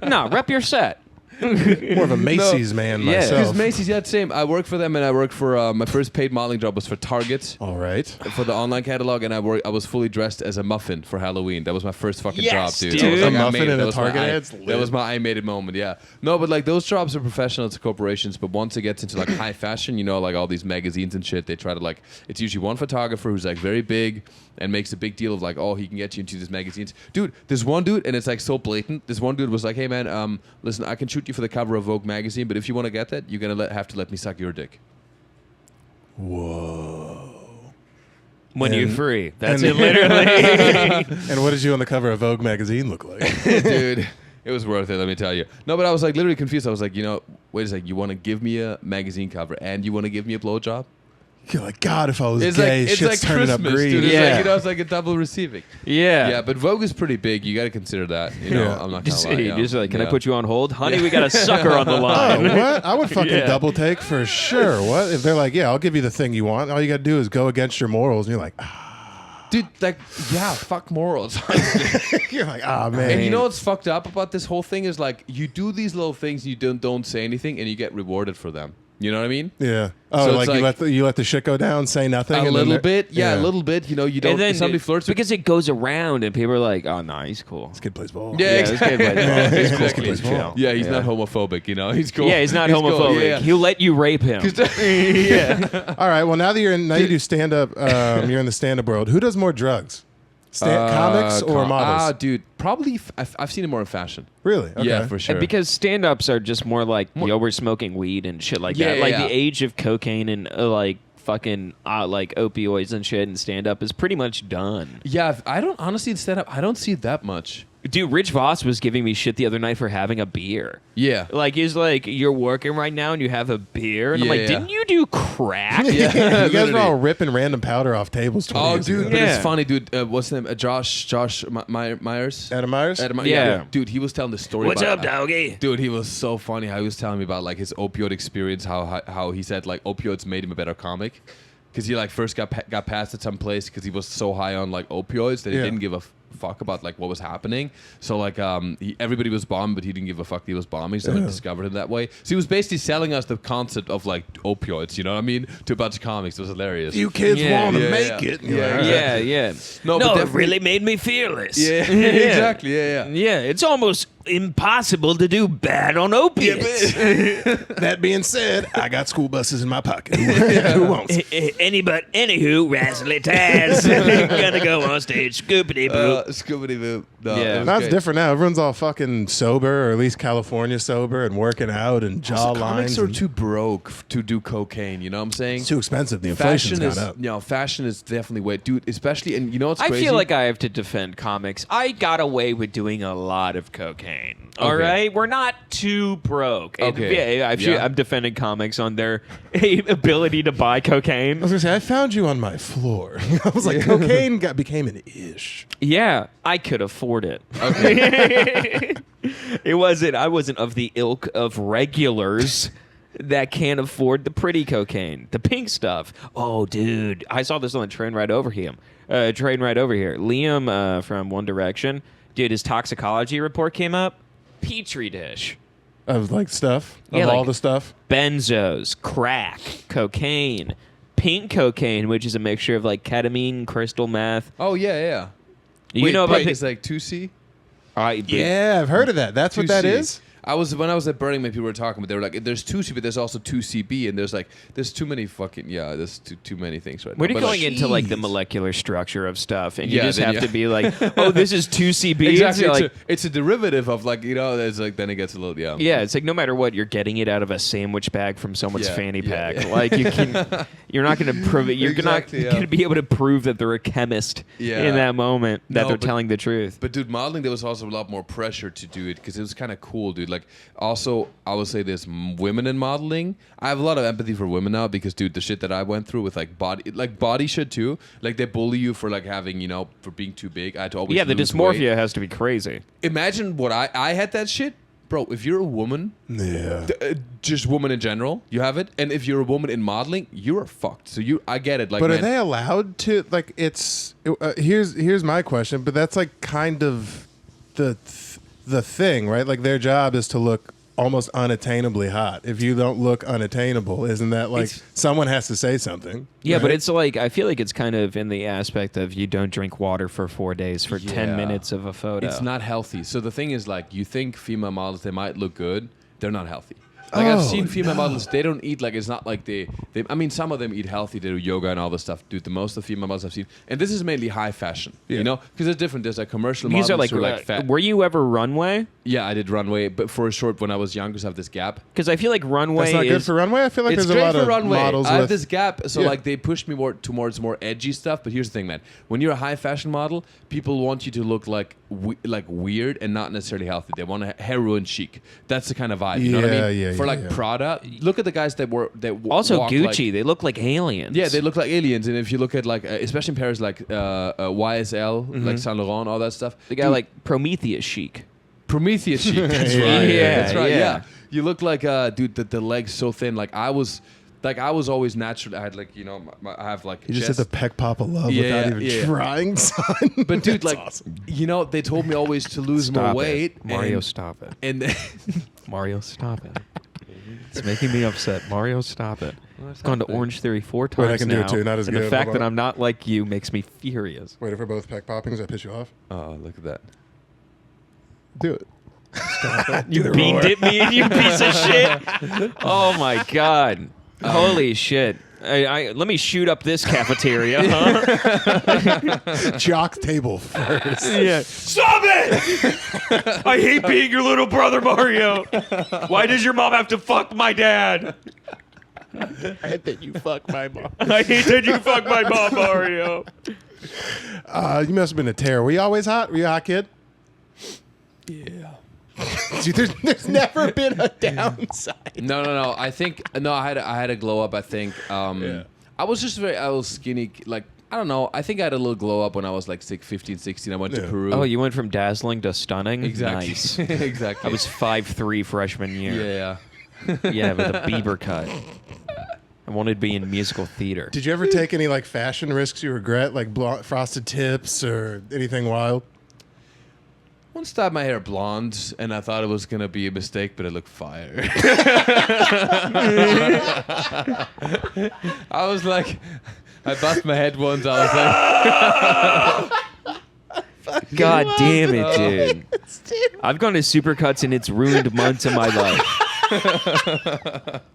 No, rep your set. More of a Macy's man Yeah. myself. Because Macy's, yeah, same. I work for them, and I work for my first paid modeling job was for Target. All right. For the online catalog, and I was fully dressed as a muffin for Halloween. That was my first fucking Yes, job, dude. dude. A muffin in that a was my Target I- ad's That lit. was my I made it moment, yeah. No, but like those jobs are professional to corporations, but once it gets into like high fashion, like all these magazines and shit, they try to like, it's usually one photographer who's like very big and makes a big deal of like, oh, he can get you into these magazines. Dude, there's one dude, and it's like so blatant. This one dude was like, hey man, listen, I can shoot you for the cover of Vogue magazine, but if you want to get that, you're gonna have to let me suck your dick. Whoa. When you're And- free. That's and- it, literally. And what did you on the cover of Vogue magazine look like? Dude, It was worth it, let me tell you. No, but I was like literally confused. I was like, wait a second, you want to give me a magazine cover and you want to give me a blowjob? You're like, God, if I was It's gay, like, shit's turning Christmas, up green. dude. It's Yeah. like, it's like a double receiving. Yeah. But Vogue is pretty big. You got to consider that. Yeah. I'm not Just, gonna lie. just like, can I Yeah. put you on hold? Honey, we got a sucker on the Oh, line. what? I would fucking Yeah. double take for sure. What? If they're like, yeah, I'll give you the thing you want. All you got to do is go against your morals. And you're like, Dude, like, yeah, fuck morals. you're like, man. And you know what's fucked up about this whole thing is like you do these little things, you don't say anything, and you get rewarded for them. You know what I mean? Yeah. Oh, So like, it's you let the shit go down, say nothing. A and then little they're- bit, a little bit. You don't. And then somebody flirts with because it goes around and people are like, "Oh, no, he's cool." This kid plays ball. Yeah, this kid plays ball. He's cool. Exactly. He's chill. Yeah, he's not homophobic. He's cool. Yeah, he's not cool. homophobic. Yeah. He'll let you rape him. Yeah. All right. Well, now that you do stand up, you're in the stand up world. Who does more drugs? Comics or models? Dude, probably. I've seen it more in fashion. Really? Okay. Yeah, for sure. Because stand-ups are just more like, we're smoking weed and shit like Yeah, that. Like yeah. the age of cocaine and like fucking like opioids and shit and stand-up is pretty much done. Yeah, I don't honestly stand up. I don't see that much. Dude, Rich Voss was giving me shit the other night for having a beer. Yeah. Like, he's like, you're working right now and you have a beer? And I'm Yeah, like, yeah. didn't you do crack? you guys are literally. all ripping random powder off tables. 20 Oh, years dude, ago. but Yeah. it's funny, dude. What's his name? Josh Myers. Adam Myers? Yeah. Dude, he was telling the story. What's about, up, doggy? Dude, he was so funny how he was telling me about like his opioid experience. How he said like opioids made him a better comic because he like first got passed at some place because he was so high on like opioids that he Yeah. didn't give a fuck about like what was happening. So like everybody was bombed, but he didn't give a fuck. He was bombing, so I discovered him that way. So he was basically selling us the concept of like opioids. You know what I mean? To a bunch of comics. It was hilarious. You kids Yeah. want to Yeah, make yeah. it. And you're like, Yeah, yeah. No, No, but it definitely- really made me fearless. Yeah, exactly. Yeah. Yeah, it's almost impossible to do bad on opiates. That being said, I got school buses in my pocket. Who wants? Anywho, Razzly Taz, gonna go on stage, scoopity boop. Scooby Doo. No, Yeah. it was That's great. different now. Everyone's all fucking sober, or at least California sober, and working out and jaw So lines. comics are and- too broke to do cocaine. You know what I'm saying? It's too expensive. The inflation's Fashion gone is, up. fashion is definitely way, dude. Especially, and you know what's I crazy? feel like I have to defend comics. I got away with doing a lot of cocaine. All Okay. right, we're not too broke. And Okay. yeah, Yeah. I'm defending comics on their ability to buy I cocaine. was gonna say, I found you on my floor. I was like, cocaine became an ish. Yeah, I could afford it. Okay. I wasn't of the ilk of regulars that can't afford the pretty cocaine, the pink stuff. Oh, dude, I saw this on the train right over here. Liam from One Direction, dude, his toxicology report came up. Petri dish. Of like stuff. Yeah, of all like- the stuff. Benzos, crack, cocaine, pink cocaine, which is a mixture of like ketamine, crystal meth. Oh yeah. You Wait, know about it's like 2C. Yeah, I've heard of that. That's what that 2C. is? When I was at Burning Man, people were talking, but they were like, "There's 2C, but there's also 2CB, and there's too many fucking there's too many things right now." We're But, going into like the Jeez. molecular structure of stuff, and you Yeah, just then have you- to be like, "Oh, this is 2CB." exactly. It's like, It's a derivative of like there's like then it gets a little yeah, it's like no matter what, you're getting it out of a sandwich bag from someone's Yeah, fanny yeah, pack. yeah. Like you're not going to prove it. You're Exactly, not yeah. going to be able to prove that they're a chemist Yeah. in that moment that No, they're but- telling the truth. But dude, modeling there was also a lot more pressure to do it because it was kind of cool, dude. Like also, I would say this: women in modeling. I have a lot of empathy for women now because, dude, the shit that I went through with like body shit too. Like they bully you for like having for being too big. I had to always Yeah, the lose dysmorphia weight. has to be crazy. Imagine what I had that shit, bro. If you're a woman, Yeah. just woman in general, you have it. And if you're a woman in modeling, you are fucked. So I get it. Like, But are man, they allowed to, like, here's my question, but that's like kind of the thing, right? Like their job is to look almost unattainably hot. If you don't look unattainable, isn't that like It's- someone has to say something? Yeah, but right? it's like I feel like it's kind of in the aspect of you don't drink water for 4 days for 10 Yeah. minutes of a photo. It's not healthy. So the thing is, like, you think female models, they might look good. They're not healthy. Like, I've Oh, seen female no. models, they don't eat, like, it's not like they, I mean, some of them eat healthy, they do yoga and all this stuff. Dude, the most of female models I've seen, and this is mainly high fashion, Yeah. you know? Because it's different. There's, like, commercial These models are like, who are, like, fat. were you ever runway? Yeah, I did runway, but for a short when I was young, because I have this gap. Because I feel like runway That's not good is for runway. I feel like It's there's a great lot for of runway. models I have with this gap, so Yeah. like they push me more towards more edgy stuff. But here's the thing, man: when you're a high fashion model, people want you to look like weird and not necessarily healthy. They want a heroin chic. That's the kind of vibe. You know what I mean? For like Prada, look at the guys that also walk Gucci. like- They look like aliens. yeah, they look like aliens. And if you look at like, especially in Paris, like YSL, like Saint Laurent, all that stuff. The guy like Prometheus chic. Prometheus chic. That's Yeah, right. yeah, That's right. yeah. Yeah. You look like dude. The legs so thin. Like I was always natural. I had like I have like. You just chest. hit the peck pop of love Yeah, without even yeah. trying, son. But dude, That's like awesome. they told me always to lose more weight. Mario, and, stop it. And then Mario, stop it. It's making me upset. Mario, stop it. I've gone to Orange Theory 4 times Wait, I can do now, it too, not as and good. the fact Hold that on. I'm not like you makes me furious. Wait, if we're both peck popping, does that piss you off? oh, look at that. Do it. Stop it. You Do the bean roar. dip me, you piece of shit. Oh my god. Holy shit. Let me shoot up this cafeteria, huh? Jock's table first. Yeah. Stop it! I hate being your little brother, Mario. Why does your mom have to fuck my dad? I hate that you fuck my mom. I hate that you fuck my mom, Mario. You must have been a terror. Were you always hot? Were you a hot kid? Yeah. Dude, there's never been a downside. No. I think I had a glow up. I think. I was just I was skinny. Like I don't know. I think I had a little glow up when I was like 15, 16. I went to Yeah. Peru. Oh, you went from dazzling to stunning? exactly. Nice. Exactly. I was 5'3" freshman year. Yeah. Yeah, with a Bieber cut. I wanted to be in musical theater. Did you ever take any like fashion risks you regret, like frosted tips or anything wild? Once dyed my hair blonde, and I thought it was gonna be a mistake, but it looked fire. I was like, I bust my head once. I was like, God damn it, dude. I've gone to Supercuts and it's ruined months of my life.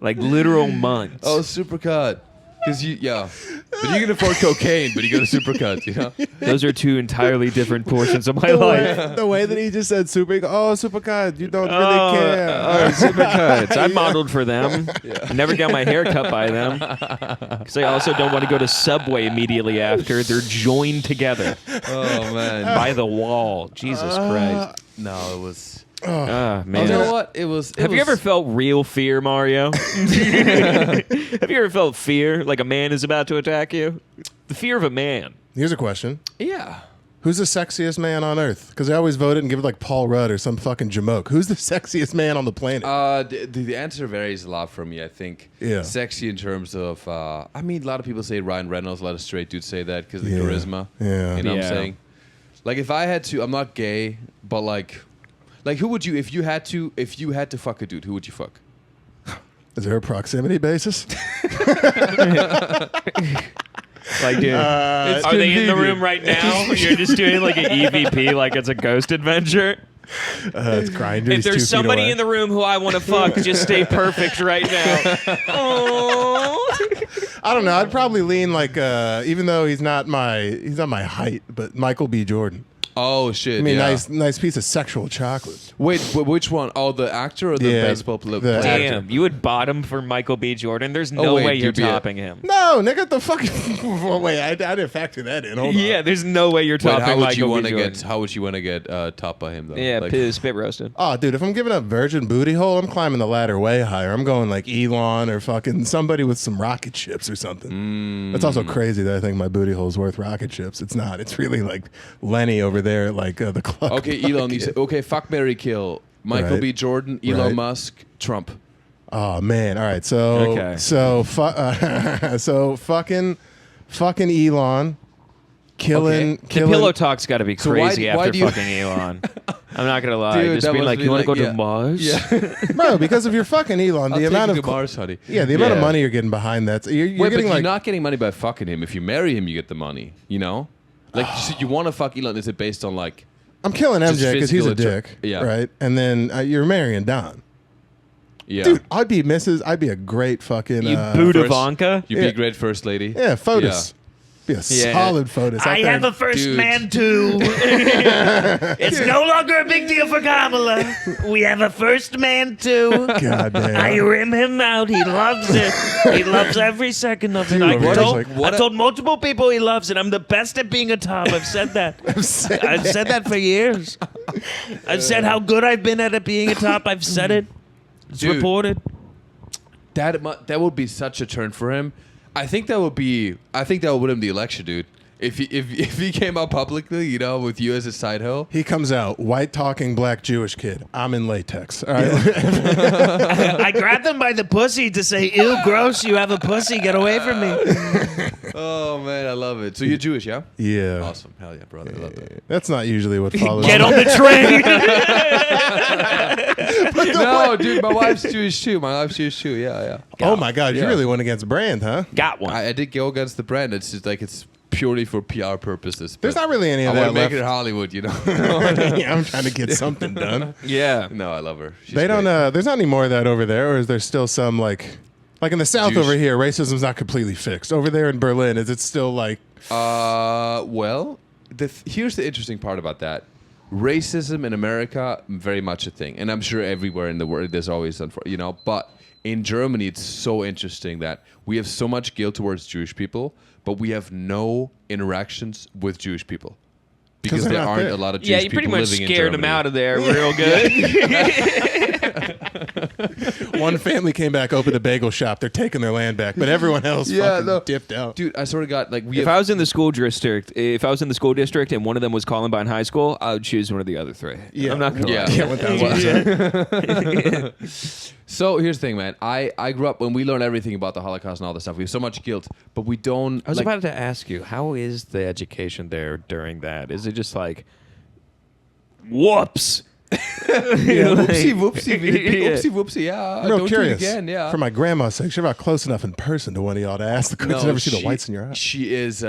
Like literal months. oh, supercut. Because but you can afford cocaine, but you go to supercut, you know. Those are two entirely different portions of my life. The way that he just said super, cut, you don't really care. Supercuts. I modeled for them. I never got my hair cut by them. Because I also don't want to go to Subway immediately after. They're joined together Oh man. by the wall. Jesus Christ. No, it was. Ah, You man. know what? It was. Have you ever felt real fear, Mario? Have you ever felt fear like a man is about to attack you? The fear of a man. Here's a question. Yeah. Who's the sexiest man on earth? Because I always vote it and give it like Paul Rudd or some fucking jamoke. Who's the sexiest man on the planet? The answer varies a lot for me. I think Yeah. sexy in terms of. I mean, a lot of people say Ryan Reynolds. A lot of straight dudes say that because of the Yeah. charisma. Yeah. You know what Yeah. I'm saying? Like if I had to, I'm not gay, but like who would you if you had to fuck a dude? Who would you fuck? Is there a proximity basis? Like, dude, are they in the room right now? You're just doing like an EVP, like it's a ghost adventure. It's Grindr. If there's somebody in the room who I want to fuck, just stay perfect right now. Oh. I don't know. I'd probably lean like, even though he's not my height, but Michael B. Jordan. Oh shit! I mean, yeah. nice piece of sexual chocolate. Wait, which one? Oh, the actor or the Yeah, baseball player? the actor. Damn, you would bottom for Michael B. Jordan. There's no wait, way you're you'd be a- topping him. No, nigga, the fucking. Well, wait, I didn't factor that in. Hold on. Yeah, there's no way you're Wait, topping how would Michael you B. want to Jordan. get? How would you want to get topped by him though? Yeah, Like, spit roasted. Oh, dude, if I'm giving up virgin booty hole, I'm climbing the ladder way higher. I'm going like Elon or fucking somebody with some rocket ships or something. It's also crazy that I think my booty hole's worth rocket ships. It's not. It's really like Lenny over there at like the club. Okay, Elon. You said, okay, fuck, marry, kill. Michael Right. B. Jordan, Elon Right. Musk, Trump. Oh man! All right, so Okay. so fucking Elon, killing. The pillow talk's got to be So why crazy do after you- fucking Elon. I'm not gonna lie. Dude, Just that being must like, be you want to like- go yeah. to Mars? Yeah. Bro, because if you're fucking Elon, I'll the take amount you of to Mars, honey. yeah, the amount of Yeah. money you're getting behind that. You're Wait, but getting you're like not getting money by fucking him. If you marry him, you get the money. You know, like so you want to fuck Elon? Is it based on like? I'm killing just MJ because he's a physical dick, yeah. right? And then you're marrying Don. Yeah, Dude, I'd be a great fucking You boot First- Ivanka? You'd be a great first lady. yeah, photos. Be a solid photo. I have a first man too. It's no longer a big deal for Kamala. We have a first man too. God damn. I rim him out. He loves it. He loves every second of it. Dude, I've told multiple people he loves it. I'm the best at being a top. I've said that. I've said that for years. I've said how good I've been at it being a top. I've said it. It's reported. That would be such a turn for him. I think that would win him the election, dude. If he came out publicly, you know, with you as a side hoe. He comes out, white talking black Jewish kid. I'm in latex. All right. I grabbed him by the pussy to say, ew, gross, you have a pussy, get away from me. Oh man, I love it. So you're Jewish, yeah? Yeah. Awesome. Hell yeah, brother. I love that. That's not usually what follows. Get on the train. No, dude, my wife's Jewish too. Yeah. Oh my God, you really went against Brand, huh? Got one. I did go against the brand. It's just like it's purely for PR purposes. There's not really any of I that want to make left. it in Hollywood, you know. Yeah, I'm trying to get something done. Yeah. No, I love her. She's They don't. great. There's not any more of that over there, or is there still some like in the South Douche. over here? Racism's not completely fixed. Over there in Berlin, is it still like? Well, here's the interesting part about that. Racism in America, very much a thing, and I'm sure everywhere in the world there's always, you know. But in Germany, it's so interesting that we have so much guilt towards Jewish people, but we have no interactions with Jewish people because they're there not aren't there. a lot of Jewish Yeah, you people pretty much living in scared Germany. him out of there real good. One family came back, opened a bagel shop. They're taking their land back, but everyone else dipped out. Dude, I swear to God, like If I was in the school district, and one of them was Columbine High School, I would choose one of the other three. Yeah. I'm not gonna Yeah. lie. Yeah, 1,000%. So here's the thing, man. I grew up when we learned everything about the Holocaust and all this stuff. We have so much guilt, but we don't. I was like, about to ask you, how is the education there during that? Is it just like, whoops? whoopsie, whoopsie. Yeah, I'm real don't curious. do it again. Yeah. For my grandma's sake, she's about close enough in person to one of y'all to ask the question. Never see the whites in your eyes. She is.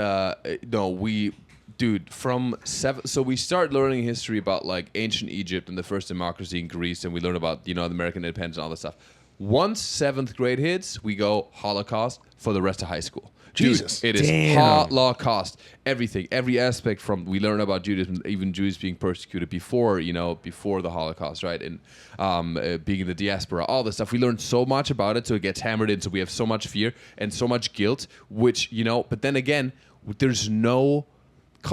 Dude, from 7. So we start learning history about like ancient Egypt and the first democracy in Greece, and we learn about the American independence and all this stuff. Once 7th grade hits, we go Holocaust for the rest of high school. Jesus. Dude, it is Holocaust. Everything, every aspect from we learn about Judaism, even Jews being persecuted before the Holocaust, right? And being in the diaspora, all this stuff. We learn so much about it, so it gets hammered in. So we have so much fear and so much guilt, which But then again, there's no.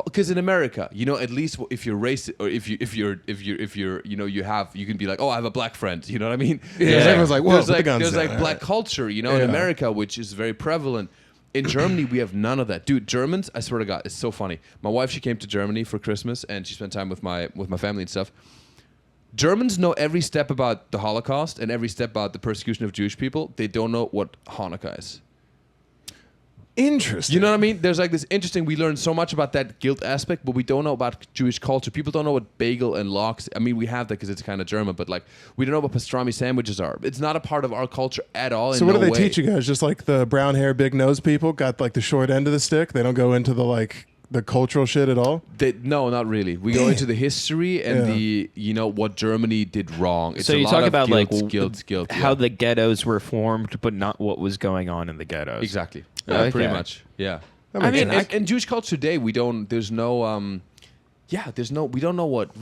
Because in America, at least if you're racist or if you're you can be like, oh, I have a black friend. You know what I mean? Yeah. Everyone's like, whoa, put the guns there's down. like black culture, in America, which is very prevalent. In Germany, we have none of that, dude. Germans, I swear to God, it's so funny. My wife, she came to Germany for Christmas and she spent time with my family and stuff. Germans know every step about the Holocaust and every step about the persecution of Jewish people. They don't know what Hanukkah is. Interesting. You know what I mean? There's like this interesting. We learn so much about that guilt aspect, but we don't know about Jewish culture. People don't know what bagel and lox. I mean, we have that because it's kind of German, but like we don't know what pastrami sandwiches are. It's not a part of our culture at all. So what do they teach you guys? Just like the brown hair, big nose people got like the short end of the stick. They don't go into the cultural shit at all. No, not really. We go into the history and what Germany did wrong. It's So a you lot talk of about guilt. how the ghettos were formed, but not what was going on in the ghettos. Exactly. Okay. Pretty much. Yeah. I mean, and Jewish culture today, we don't. There's no. We don't know what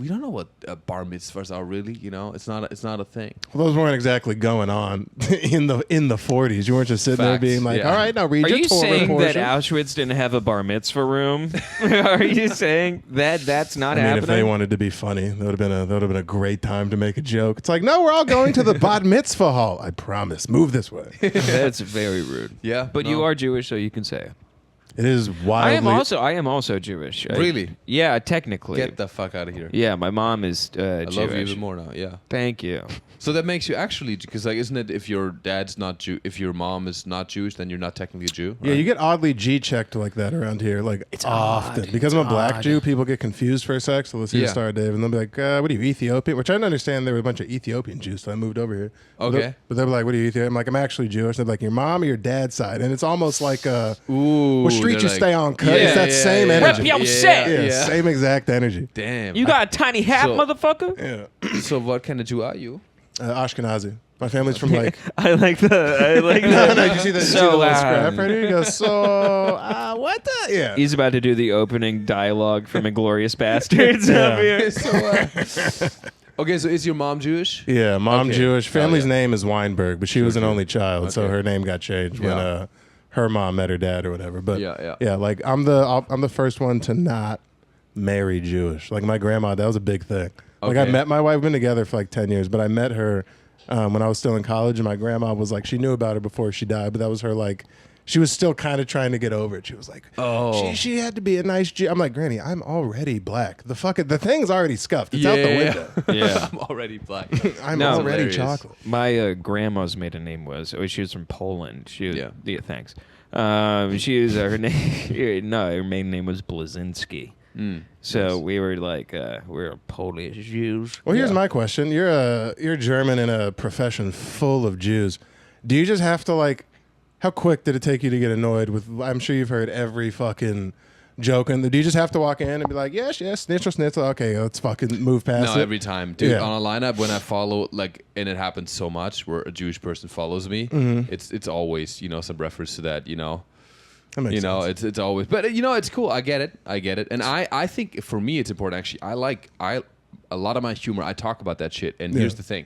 bar mitzvahs are really. It's not a thing. Well, those weren't exactly going on in the 40s. You weren't just sitting there Facts, being like, yeah. all right, now read Are your you Torah saying that portion. Auschwitz didn't have a bar mitzvah room? Are you saying that that's not I mean, happening? if they wanted to be funny, that would have been a great time to make a joke. It's like, no, we're all going to the bat mitzvah hall. I promise. Move this way. That's very rude. Yeah, But you are Jewish, so you can say it. It is wildly. I am also Jewish. Really? Yeah, technically. Get the fuck out of here. Yeah, my mom is I Jewish. love you even more now. Yeah. Thank you. So that makes you actually, because like, isn't it if your dad's not Jew, if your mom is not Jewish, then you're not technically a Jew? Yeah, you get oddly G-checked like that around here, like it's often. Because I'm a black Jew, people get confused for a sec, so let's see the Star Dave, and they'll be like, what are you, Ethiopian? Which I didn't understand there were a bunch of Ethiopian Jews, so I moved over here. Okay. But they'll be like, what are you, Ethiopian? I'm like, I'm actually Jewish. They're like, your mom or your dad's side? And it's almost like, Ooh, what street they're you like- stay on, cut. It's that same energy. Rep your set. Yeah, same exact energy. Damn. You got a tiny hat, So- motherfucker? Yeah. So what kind of Jew are you? Ashkenazi. My family's from like. I like the. No, did you see the, So, little scrap right here? He goes, so what the? Yeah. He's about to do the opening dialogue from Inglourious Bastards Yeah. up here. Okay, so is your mom Jewish? Yeah, mom Okay. Jewish. Family's Oh, yeah. name is Weinberg, but she was an only child, so Okay. her name got changed when Yeah. her mom met her dad or whatever. But Yeah. like I'm the first one to not marry Jewish. Like my grandma, that was a big thing. Like I Okay. met my wife, we've been together for like 10 years, but I met her when I was still in college, and my grandma was like, she knew about her before she died, but that was her like. She was still kind of trying to get over it. She was like, Oh. she had to be a nice Jew. I'm like, Granny, I'm already black. The thing's already scuffed. It's out the window. Yeah. I'm already black. I'm No. already Hilarious. chocolate. My grandma's maiden name was. Oh, she was from Poland. She was. Yeah. Yeah. Thanks. She was her name. No, her maiden name was Blazinski. So we were like, we're Polish Jews. Well, here's my question: you're German in a profession full of Jews. Do you just have to like? How quick did it take you to get annoyed with? I'm sure you've heard every fucking joke. And do you just have to walk in and be like, yes, schnitzel? Okay, let's fucking move past No, it. every time, dude. Yeah. On a lineup, when I follow, like, and it happens so much where a Jewish person follows me, it's always some reference to that, That makes sense. it's always, but it's cool. I get it, and I think for me it's important actually. I a lot of my humor. I talk about that shit, and here's the thing.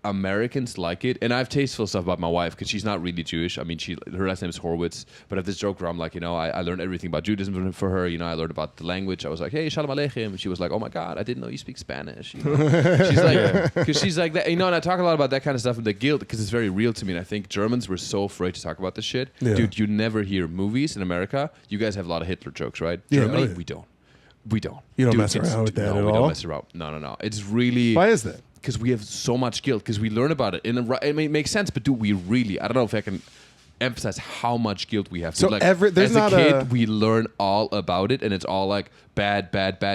Americans like it, and I have tasteful stuff about my wife because she's not really Jewish. I mean, her last name is Horwitz, but I have this joke where I'm like, I learned everything about Judaism for her. I learned about the language. I was like, hey, shalom aleichem, and she was like, oh my god, I didn't know you speak Spanish. She's like, because she's like that, and I talk a lot about that kind of stuff and the guilt because it's very real to me. And I think Germans were so afraid to talk about this shit, dude. You never hear movies in America. You guys have a lot of Hitler jokes, right? Yeah, Germany, oh yeah. we don't. We don't. You don't Dude, mess around with that no, at we all? don't mess around. No. It's really. Why is that? Because we have so much guilt. Because we learn about it. I mean, it makes sense, but dude, we really. I don't know if I can emphasize how much guilt we have. So like, there's as not a kid, a- we learn all about it, and it's all like bad,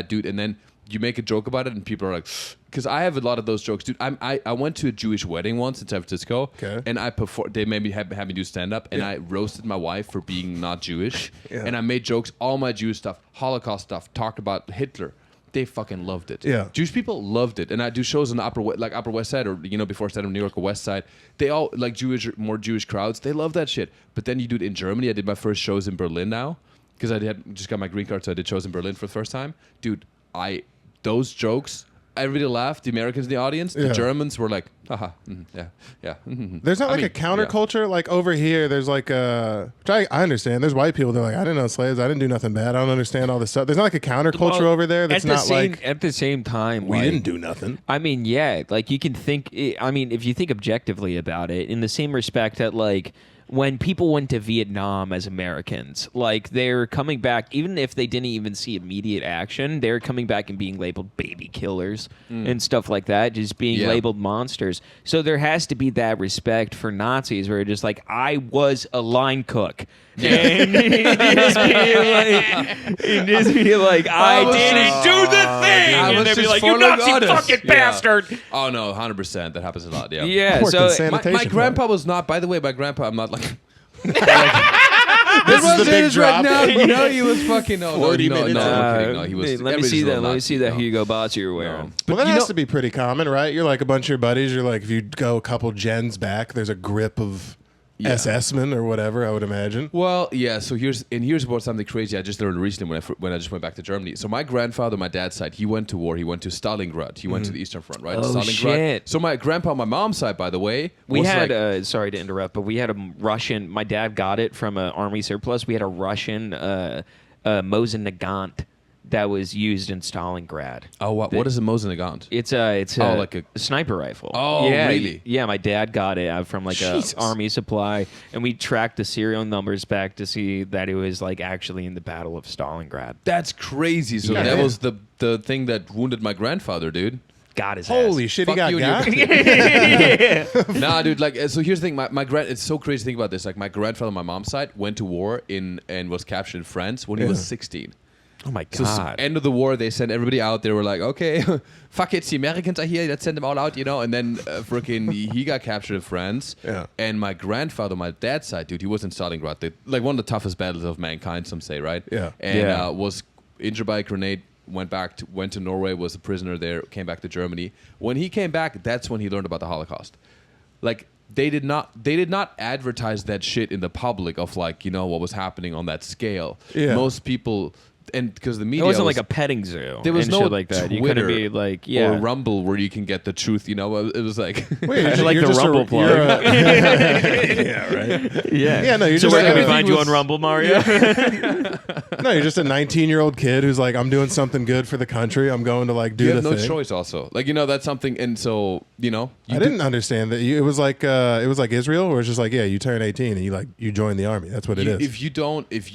dude. And then you make a joke about it, and people are like, because I have a lot of those jokes, dude. I went to a Jewish wedding once in San Francisco, and I performed. They made me have me do stand up, and I roasted my wife for being not Jewish, and I made jokes, all my Jewish stuff, Holocaust stuff, talked about Hitler. They fucking loved it. Yeah. Jewish people loved it, and I do shows on the Upper West Side, or before I started in New York or West Side. They all like more Jewish crowds. They love that shit. But then you do it in Germany. I did my first shows in Berlin now because I had just got my green card, so I did shows in Berlin for the first time. Dude, those jokes. Everybody laughed. The Americans in the audience. The Yeah. Germans were like, haha, yeah. There's not I like mean, a counterculture like over here. There's like which I understand. There's white people. They're like, I didn't know slaves. I didn't do nothing bad. I don't understand all this stuff. There's not like a counterculture Well, over there. That's not like at the same time. we like, didn't do nothing. I mean, yeah, like you can think. I mean, if you think objectively about it, in the same respect that like when people went to Vietnam as Americans, like they're coming back, even if they didn't even see immediate action, they're coming back and being labeled baby killers and stuff like that, just being labeled monsters. So there has to be that respect for Nazis where just like, I was a line cook. And just be like, I didn't do the thing. I And was they'd be just like, you following Nazi orders. fucking Yeah. bastard. Oh no, 100%. That happens a lot. Yeah. Yeah, Worked in so sanitation. My grandpa was not. By the way, my grandpa. I'm not like. This is the big right drop. now. No, he was fucking. No, 40 no, minutes. no, I'm kidding. No, he was. let me see that. Let me see that Hugo Boss you're No. wearing. Well, that you has know- to be pretty common, right? You're like a bunch of your buddies. You're like, if you go a couple gens back, there's a grip of SS-men or whatever, I would imagine. Well, yeah. So here's about something crazy I just learned recently when I just went back to Germany. So my grandfather, my dad's side, he went to war. He went to Stalingrad. He went to the Eastern Front, right? Oh, Stalingrad. shit. So my grandpa, on my mom's side, by the way, We was had, like, sorry to interrupt, but we had a Russian, my dad got it from an army surplus. We had a Russian Mosin Nagant that was used in Stalingrad. oh, what is a Mosin Nagant? It's a like a sniper rifle. Oh, yeah, really? Yeah, my dad got it from like a Jesus. army supply, and we tracked the serial numbers back to see that it was like actually in the Battle of Stalingrad. That's crazy. So Yeah. that was the thing that wounded my grandfather, dude. Got his Holy ass. shit, he Fuck got you got. and Nah, dude. Like, so here's the thing. My grand. It's so crazy to think about this. Like, my grandfather on my mom's side went to war and was captured in France when he was 16. Oh my So god! end of the war, they sent everybody out. They were like, okay, fuck it, the Americans are here. Let's send them all out, And then freaking he got captured in France. Yeah. And my grandfather, my dad's side, dude, he was in Stalingrad. Like one of the toughest battles of mankind, some say, right? Yeah. And Yeah. Was injured by a grenade. Went to Norway. Was a prisoner there. Came back to Germany. When he came back, that's when he learned about the Holocaust. like they did not advertise that shit in the public of like, you know, what was happening on that scale. Yeah. Most people, and because the media It wasn't like a petting zoo. there was and no shit like that. You couldn't Twitter be like, or Rumble where you can get the truth. You know, it was like Wait, you're, like you're the just Rumble plug. yeah, right. yeah. No, you're So just where can we a- find you on Rumble, Mario? No, you're just a 19-year-old kid who's like, I'm doing something good for the country. I'm going to like do you the have no thing. choice. Also, like, you know, that's something. And so, you know, I didn't understand that. It was like Israel, where it's just like, yeah, you turn 18 and you join the army. That's what it is. If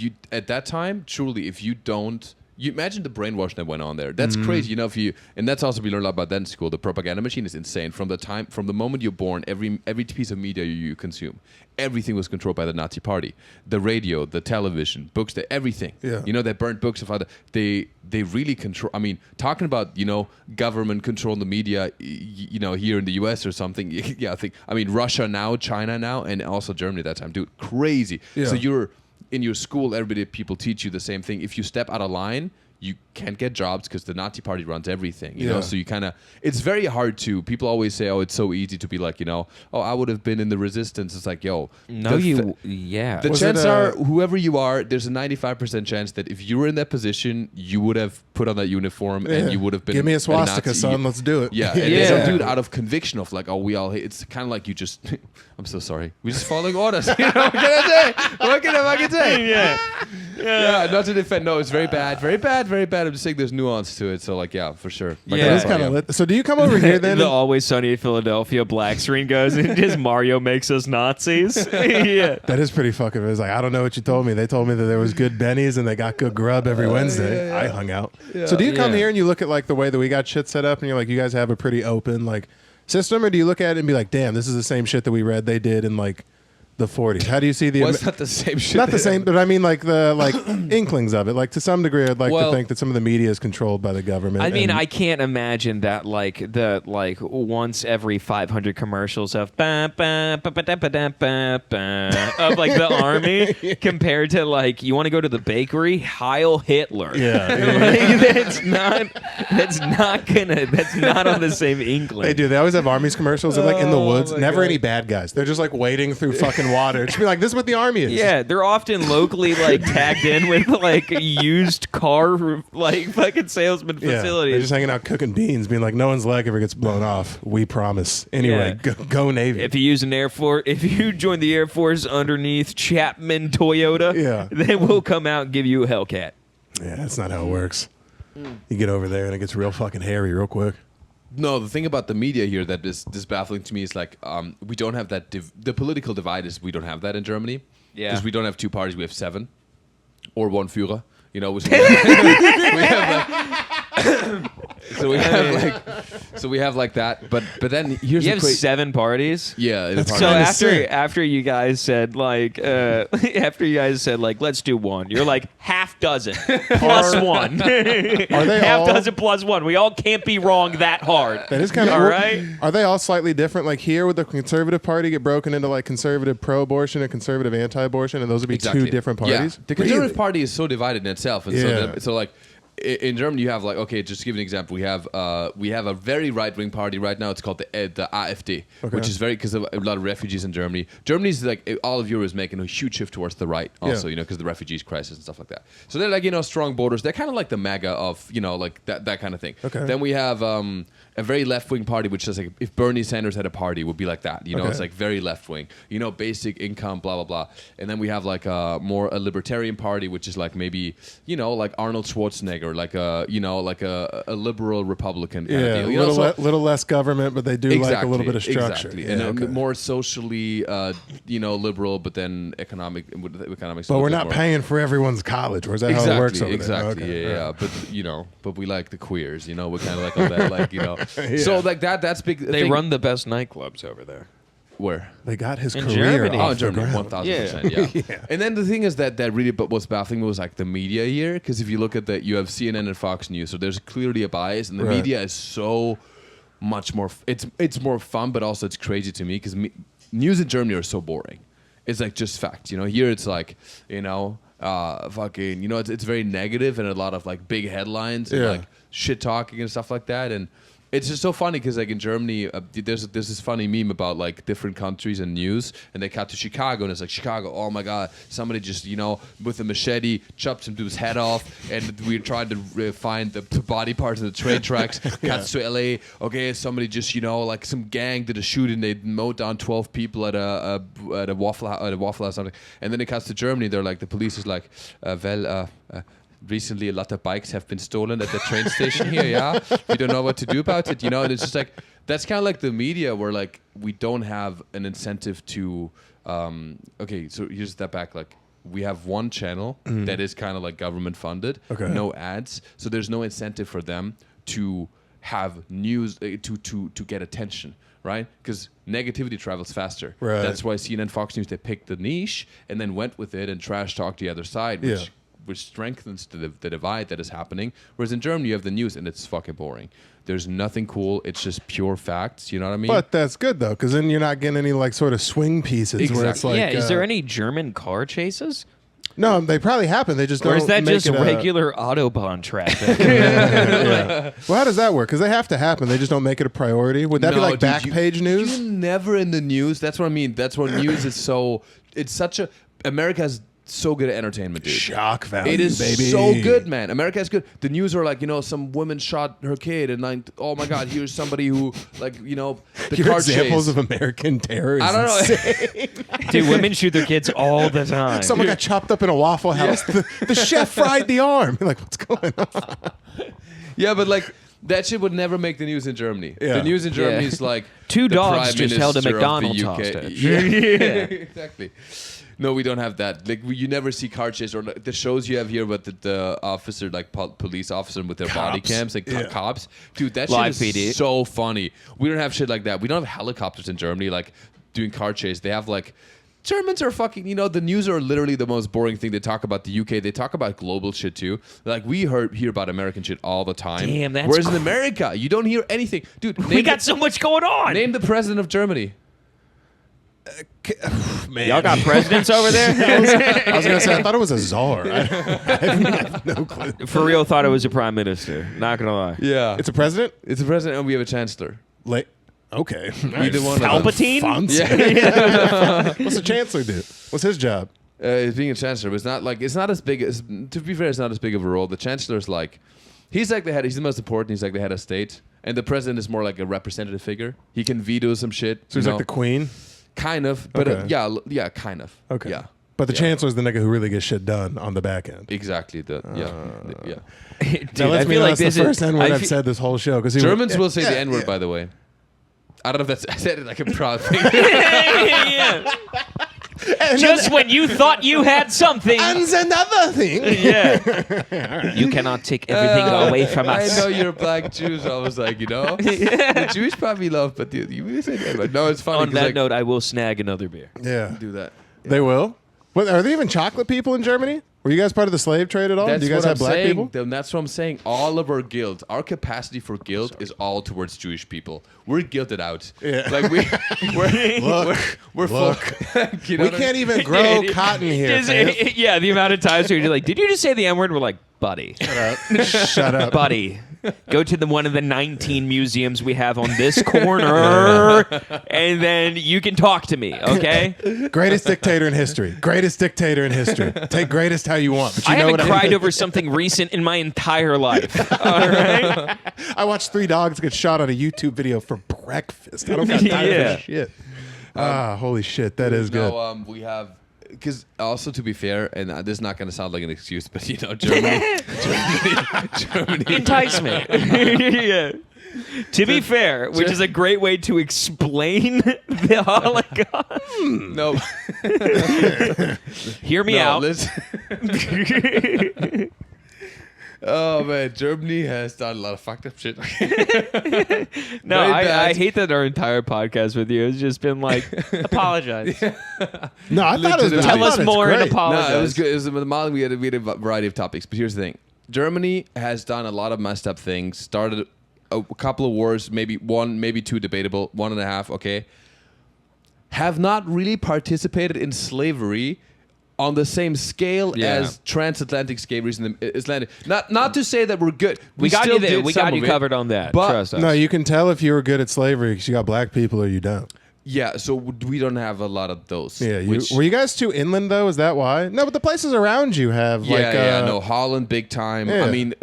you at that time, truly, if you don't. You imagine the brainwashing that went on there. That's crazy, you know. And that's also we learned a lot about that in school. The propaganda machine is insane. From the moment you're born, every piece of media you consume, everything was controlled by the Nazi Party. The radio, the television, books, everything. Yeah. You know, they burnt books of other. They really control. I mean, talking about, you know, government controlling the media. You know, here in the U.S. or something. Yeah, I mean, Russia now, China now, and also Germany at that time, dude, crazy. Yeah. So you're. In your school, people teach you the same thing. If you step out of line, you can't get jobs because the Nazi Party runs everything, you know? So you kind of, it's very hard to, people always say, oh, it's so easy to be like, you know, oh, I would have been in the resistance. It's like, yo. The chance are, whoever you are, there's a 95% chance that if you were in that position, you would have put on that uniform and you would have been. Give me a swastika, Nazi. son. Let's do it. Yeah. And some dude out of conviction of like, oh, we all hate, it's kind of like you just, I'm so sorry. We're just following orders. You know, what can I say? What can I say? Yeah, not to defend. No, it's very bad. Very bad, very bad. I'm just saying there's nuance to it. So, like, yeah, for sure. Like, Yeah. It's kind of lit. So do you come over here then? The Always Sunny in Philadelphia black screen goes and just Mario makes us Nazis. Yeah. That is pretty fucking. It was like, I don't know what you told me. They told me that there was good bennies and they got good grub every Wednesday. I hung out. So do you come Yeah. here and you look at like the way that we got shit set up and you're like, you guys have a pretty open like system, or do you look at it and be like, damn, this is the same shit that we read they did in like the 40s? How do you see the? Well, it's not the same shit. Not the same, but I mean like the inklings of it. Like to some degree, I'd like to think that some of the media is controlled by the government. I mean, and- I can't imagine that like once every 500 commercials of ba, ba, ba, ba, da, ba, da, ba, ba, of like the army compared to like you want to go to the bakery, Heil Hitler. Yeah. Like, that's not on the same inkling. They do. They always have armies commercials. They're like in the woods. my Never God. any bad guys. They're just like wading through fucking water. Just be like, this is what the army is. Yeah, they're often locally like tagged in with like used car like fucking salesman Yeah. They're facilities. just hanging out cooking beans, being like, no one's leg ever gets blown off. We promise. Anyway, go Navy. If you use an Air Force, if you join the Air Force underneath Chapman Toyota, then we'll come out and give you a Hellcat. Yeah, that's not how it works. You get over there and it gets real fucking hairy real quick. No, the thing about the media here that is baffling to me is like we don't have that. The political divide is we don't have that in Germany. Yeah. Because we don't have two parties. We have 7 or one Führer. You know, which we have so we have like that. But then here's You the have crazy. 7 parties. Yeah. in a That's party. So Kinda sick. after you guys said like let's do one, you're like half dozen plus one. Are they half all? dozen plus one? We all can't be wrong that hard. That is kind of all right. Are they all slightly different? Like here, would the Conservative Party get broken into like conservative pro-abortion and conservative anti-abortion, and those would be two different parties? Yeah. The Conservative Really? Party is so divided in itself, and Yeah. so like in Germany you have like, okay, just to give you an example, we have a very right-wing party right now. It's called the AfD, which is very because of a lot of refugees in Germany. Germany's like all of Europe is making a huge shift towards the right, also, you know, because of the refugees crisis and stuff like that. So they're like, you know, strong borders. They're kind of like the MAGA of, you know, like that kind of thing. Okay. Then we have a very left-wing party, which is like if Bernie Sanders had a party, it would be like that. You know, it's like very left-wing. You know, basic income, blah blah blah. And then we have like a libertarian party, which is like maybe, you know, like Arnold Schwarzenegger, like a liberal Republican kind of deal. You know, little less government, but they do like a little bit of structure. Exactly. Yeah, And okay. more socially, you know, liberal, but then economics. But we're not paying for everyone's college. Or is that how it works over there? Exactly. Okay. Yeah. But you know, we like the queers. You know, we're kind of like all that. Like, you know. So like that's big. They run the best nightclubs over there. Where? They got his In career Germany. off Oh, in the Germany, ground. 1,000%. Yeah. And then the thing is that really, but what's baffling me was like the media here, because if you look at that, you have CNN and Fox News, so there's clearly a bias, and the Right. media is so much more. It's more fun, but also it's crazy to me because news in Germany are so boring. It's like just facts, you know. Here it's like, you know, fucking, you know, it's very negative and a lot of like big headlines and Yeah. like shit talking and stuff like that, and It's just so funny because like in Germany, there's this funny meme about like different countries and news, and they cut to Chicago, and it's like Chicago. Oh my God, somebody just with a machete chopped some dude's head off, and we tried to find the body parts in the train tracks. Cuts to LA. Okay, somebody just like some gang did a shooting. They mowed down 12 people at a Waffle House or something, and then it cuts to Germany. They're like the police is like, recently, a lot of bikes have been stolen at the train station here. Yeah, we don't know what to do about it. And it's just like that's kind of like the media, where like we don't have an incentive to. Okay, so here's a step back. Like we have one channel that is kind of like government funded, no ads, so there's no incentive for them to have news to get attention. Right, because negativity travels faster. Right. That's why CNN, Fox News, they picked the niche and then went with it and trash talked the other side, which strengthens the divide that is happening. Whereas in Germany, you have the news and it's fucking boring. There's nothing cool. It's just pure facts. You know what I mean? But that's good though, because then you're not getting any like sort of swing pieces where it's like. Yeah. Is there any German car chases? No, they probably happen. They just don't. Or is that make just it regular Autobahn traffic? Yeah. Well, how does that work? Because they have to happen. They just don't make it a priority. Would that be like back page news? You're never in the news. That's what I mean. That's what news is so. It's such a. America's so good at entertainment, dude. Shock value, it is baby. so good, man. America is good. The news are like, some woman shot her kid, and like, oh my God, here's somebody who, like, the Your car examples chase. of American terror is I don't know. insane. Dude, women shoot their kids all the time. Someone got chopped up in a Waffle House. The chef fried the arm. You're like, what's going on? Yeah, but like that shit would never make the news in Germany. Yeah. The news in Germany is like Two the dogs Prime just held a Minister of the McDonald's UK. hostage. Yeah, exactly. No, we don't have that. Like you never see car chase or like, the shows you have here, but the officer, like police officer with their body Cops. cams, like Yeah. cops. Dude, that Live shit is PD. so funny. We don't have shit like that. We don't have helicopters in Germany, like doing car chase. They have like. Germans are fucking, the news are literally the most boring thing. They talk about the UK. They talk about global shit too. Like we hear about American shit all the time. Damn, that's Whereas in America, you don't hear anything. Dude, We got so much going on. name the president of Germany. Man. Y'all got presidents over there? I was going to say, I thought it was a czar. I have no clue. For real, thought it was a prime minister. Not gonna lie. Yeah. It's a president? It's a president and we have a chancellor. Like, okay. Either one of them. Palpatine? Fonts. Yeah. What's the chancellor do? What's his job? He's being a chancellor, but it's not as big as, to be fair, it's not as big of a role. The chancellor's like, he's the most important, he's like the head of state. And the president is more like a representative figure. He can veto some shit. So he's like the queen? Kind of, but Okay. yeah, kind of. Okay. Yeah. But the Yeah. chancellor's the nigga who really gets shit done on the back end. Exactly. Yeah. Dude, Now, let's I be feel like honest, this the first is. N-word I I've fe- said this whole show. Because Germans will say the N-word, by the way. I don't know if that's, I said it like a proud thing. Yeah. Just when you thought you had something. And another thing. Yeah. You cannot take everything away from us. I know you're black Jews. I was like, the Jewish probably love, but you say that. But no, it's funny. On 'cause, that like, note, I will snag another beer. Yeah. do that. They will? What, are they even chocolate people in Germany? Were you guys part of the slave trade at all? That's Do you guys what have I'm black saying. people? Then that's what I'm saying. All of our guilt, our capacity for guilt is all towards Jewish people. We're guilted out. Yeah. Like we're Look. full. You know We what I can't mean? even grow cotton here. Just- fam. yeah, the amount of times where you're like, did you just say the N word? We're like, buddy. Shut up. Buddy. Go to one of the 19 museums we have on this corner, and then you can talk to me, okay? Greatest dictator in history. Greatest dictator in history. Take greatest how you want. But you I know haven't what cried over something recent in my entire life. All right? I watched 3 dogs get shot on a YouTube video for breakfast. I don't got time for Yeah. that shit. Holy shit. That is good. No, we have. Because also, to be fair, and this is not going to sound like an excuse, but Germany. Enticement. Yeah. To be fair, which is a great way to explain the Holocaust. No, Hear me no, out. listen. Oh man, Germany has done a lot of fucked up shit. No, Very I bad. hate that our entire podcast with you has just been like, apologize. No, I thought it was. Legitimately. I Tell thought us it's more and great. apologize. No, it was good. It was with the Mali, we had a variety of topics. But here's the thing: Germany has done a lot of messed up things. Started a couple of wars, maybe 1, maybe 2 debatable, 1.5. Okay, have not really participated in slavery on the same scale Yeah. as transatlantic slavery in the Atlantic. Not to say that we're good. We got still you there. did We some got you of it, covered on that. but- Trust us. No, you can tell if you were good at slavery because you got black people or you don't. Yeah, so we don't have a lot of those. Yeah, which, were you guys too inland though? Is that why? No, but the places around you have no, Holland big time. Yeah. I mean,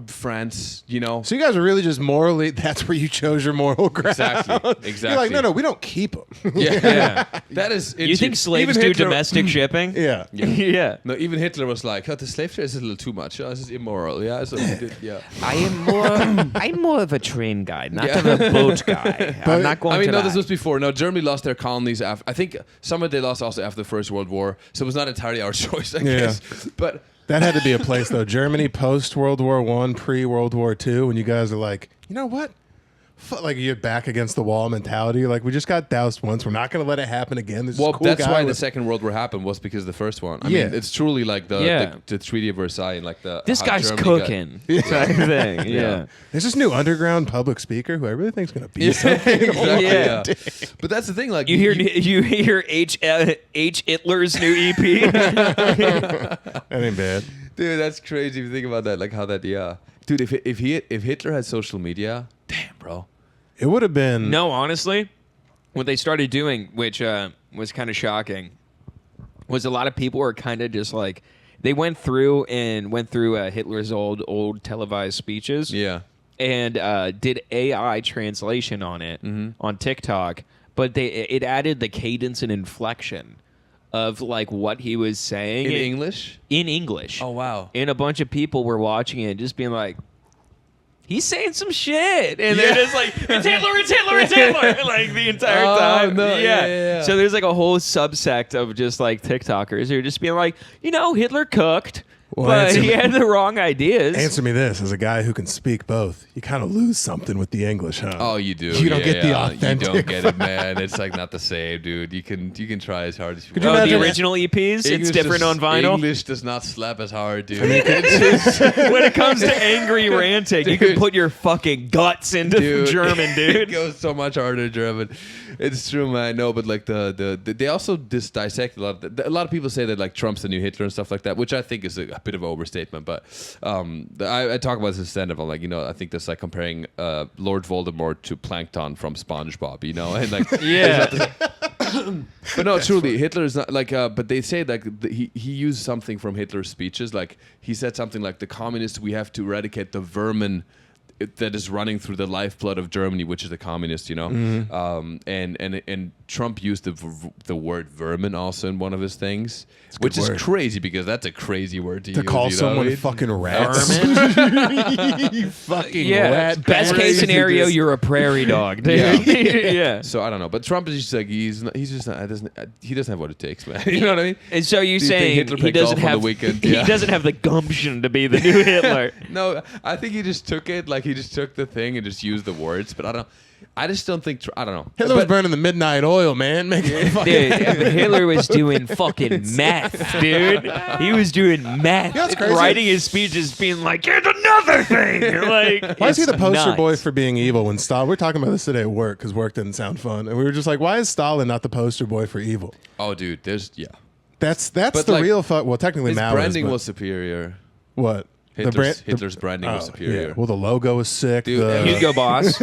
France, you know. So you guys are really just morally. That's where you chose your moral ground. Exactly. You're like, no, we don't keep them. Yeah. That is. You think slaves even do Hitler- domestic shipping? Yeah. Yeah. No, even Hitler was like, "Oh, the slave trade is a little too much. Oh, this is immoral." Yeah, so he did, yeah. I'm more of a train guy, not of a boat guy. I'm not going I mean, to no, that. this was before. No, Germany lost their colonies after. I think some of they lost also after the First World War, so it was not entirely our choice, I guess. But That had to be a place though. Germany post World War I, pre World War II, when you guys are like, you know what? Like you're back against the wall mentality. Like we just got doused once. We're not going to let it happen again. This well, cool that's guy why the with- Second World War happened was because of the first one. I Yeah. mean, it's truly like the Treaty of Versailles, and like This how guy's Germany got- cooking. Type thing. Yeah. There's this new underground public speaker who I really think is going to be something. Exactly, Yeah. yeah. But that's the thing, like You hear H. Hitler's new EP. That ain't bad. dude, that's crazy if you think about that. Like how that, yeah, dude. If Hitler had social media, damn, bro. It would have been. No, honestly, what they started doing, which was kind of shocking, was a lot of people were kind of just like they went through Hitler's old televised speeches, Yeah. and did AI translation on it on TikTok, but it added the cadence and inflection of like what he was saying In English. in English. Oh wow. And a bunch of people were watching it, just being like, he's saying some shit. And they're just like, it's Hitler, it's Hitler, it's Hitler. Like the entire Oh, time. no, yeah. So there's like a whole subsect of just like TikTokers who are just being like, Hitler cooked, Well, but answer he me- had the wrong ideas. Answer me this: as a guy who can speak both, you kind of lose something with the English, huh? Oh, you do. You don't get the authentic. You don't get it, man. It's like not the same, dude. You can try as hard as you Could you want. Oh, the imagine- original EPs, it's English different does- on vinyl. English does not slap as hard, dude. When it comes to angry ranting, you can Dude. put your fucking guts into Dude, German, it dude. goes so much harder in German. It's true, man. No, but like the they also dissect a lot. A lot of people say that like Trump's the new Hitler and stuff like that, which I think is a bit of an overstatement. But I talk about this in stand-up. I'm like, I think that's like comparing Lord Voldemort to Plankton from SpongeBob, and like Yeah. But no, truly, Hitler is not like. But they say like he used something from Hitler's speeches. Like he said something like, "The communists, we have to eradicate the vermin that is running through the lifeblood of Germany, which is the communists." And Trump used the word vermin also in one of his things, which is word. crazy because that's a crazy word to use. call you know someone what I mean? fucking rats. you fucking Yeah. rat. Best bastard. case scenario, you're a prairie dog, dude. Yeah. So I don't know, but Trump is just like he doesn't have what it takes, man. You know what I mean? And so you're Do you think saying Hitler he played doesn't golf on have the weekend? he Yeah. doesn't have the gumption to be the new Hitler. No, I think he just took it, like he just took the thing and just used the words. But I don't know. I just don't think. I don't know. Hitler was But- burning the midnight oil, man. Making Dude, Hitler was doing fucking meth, dude. He was doing meth, that's crazy. writing his speeches, being like, "Here's another thing." Like, Why is he the it's poster nuts. boy for being evil when Stalin? We were talking about this today at work because work didn't sound fun, and we were just like, "Why is Stalin not the poster boy for evil?" Oh, dude, That's But, the like, real fuck. Well, technically, his Mao is, branding but was superior. what? Hitler's branding was superior. Yeah. Well, the logo was sick. Dude, the, Hugo Boss,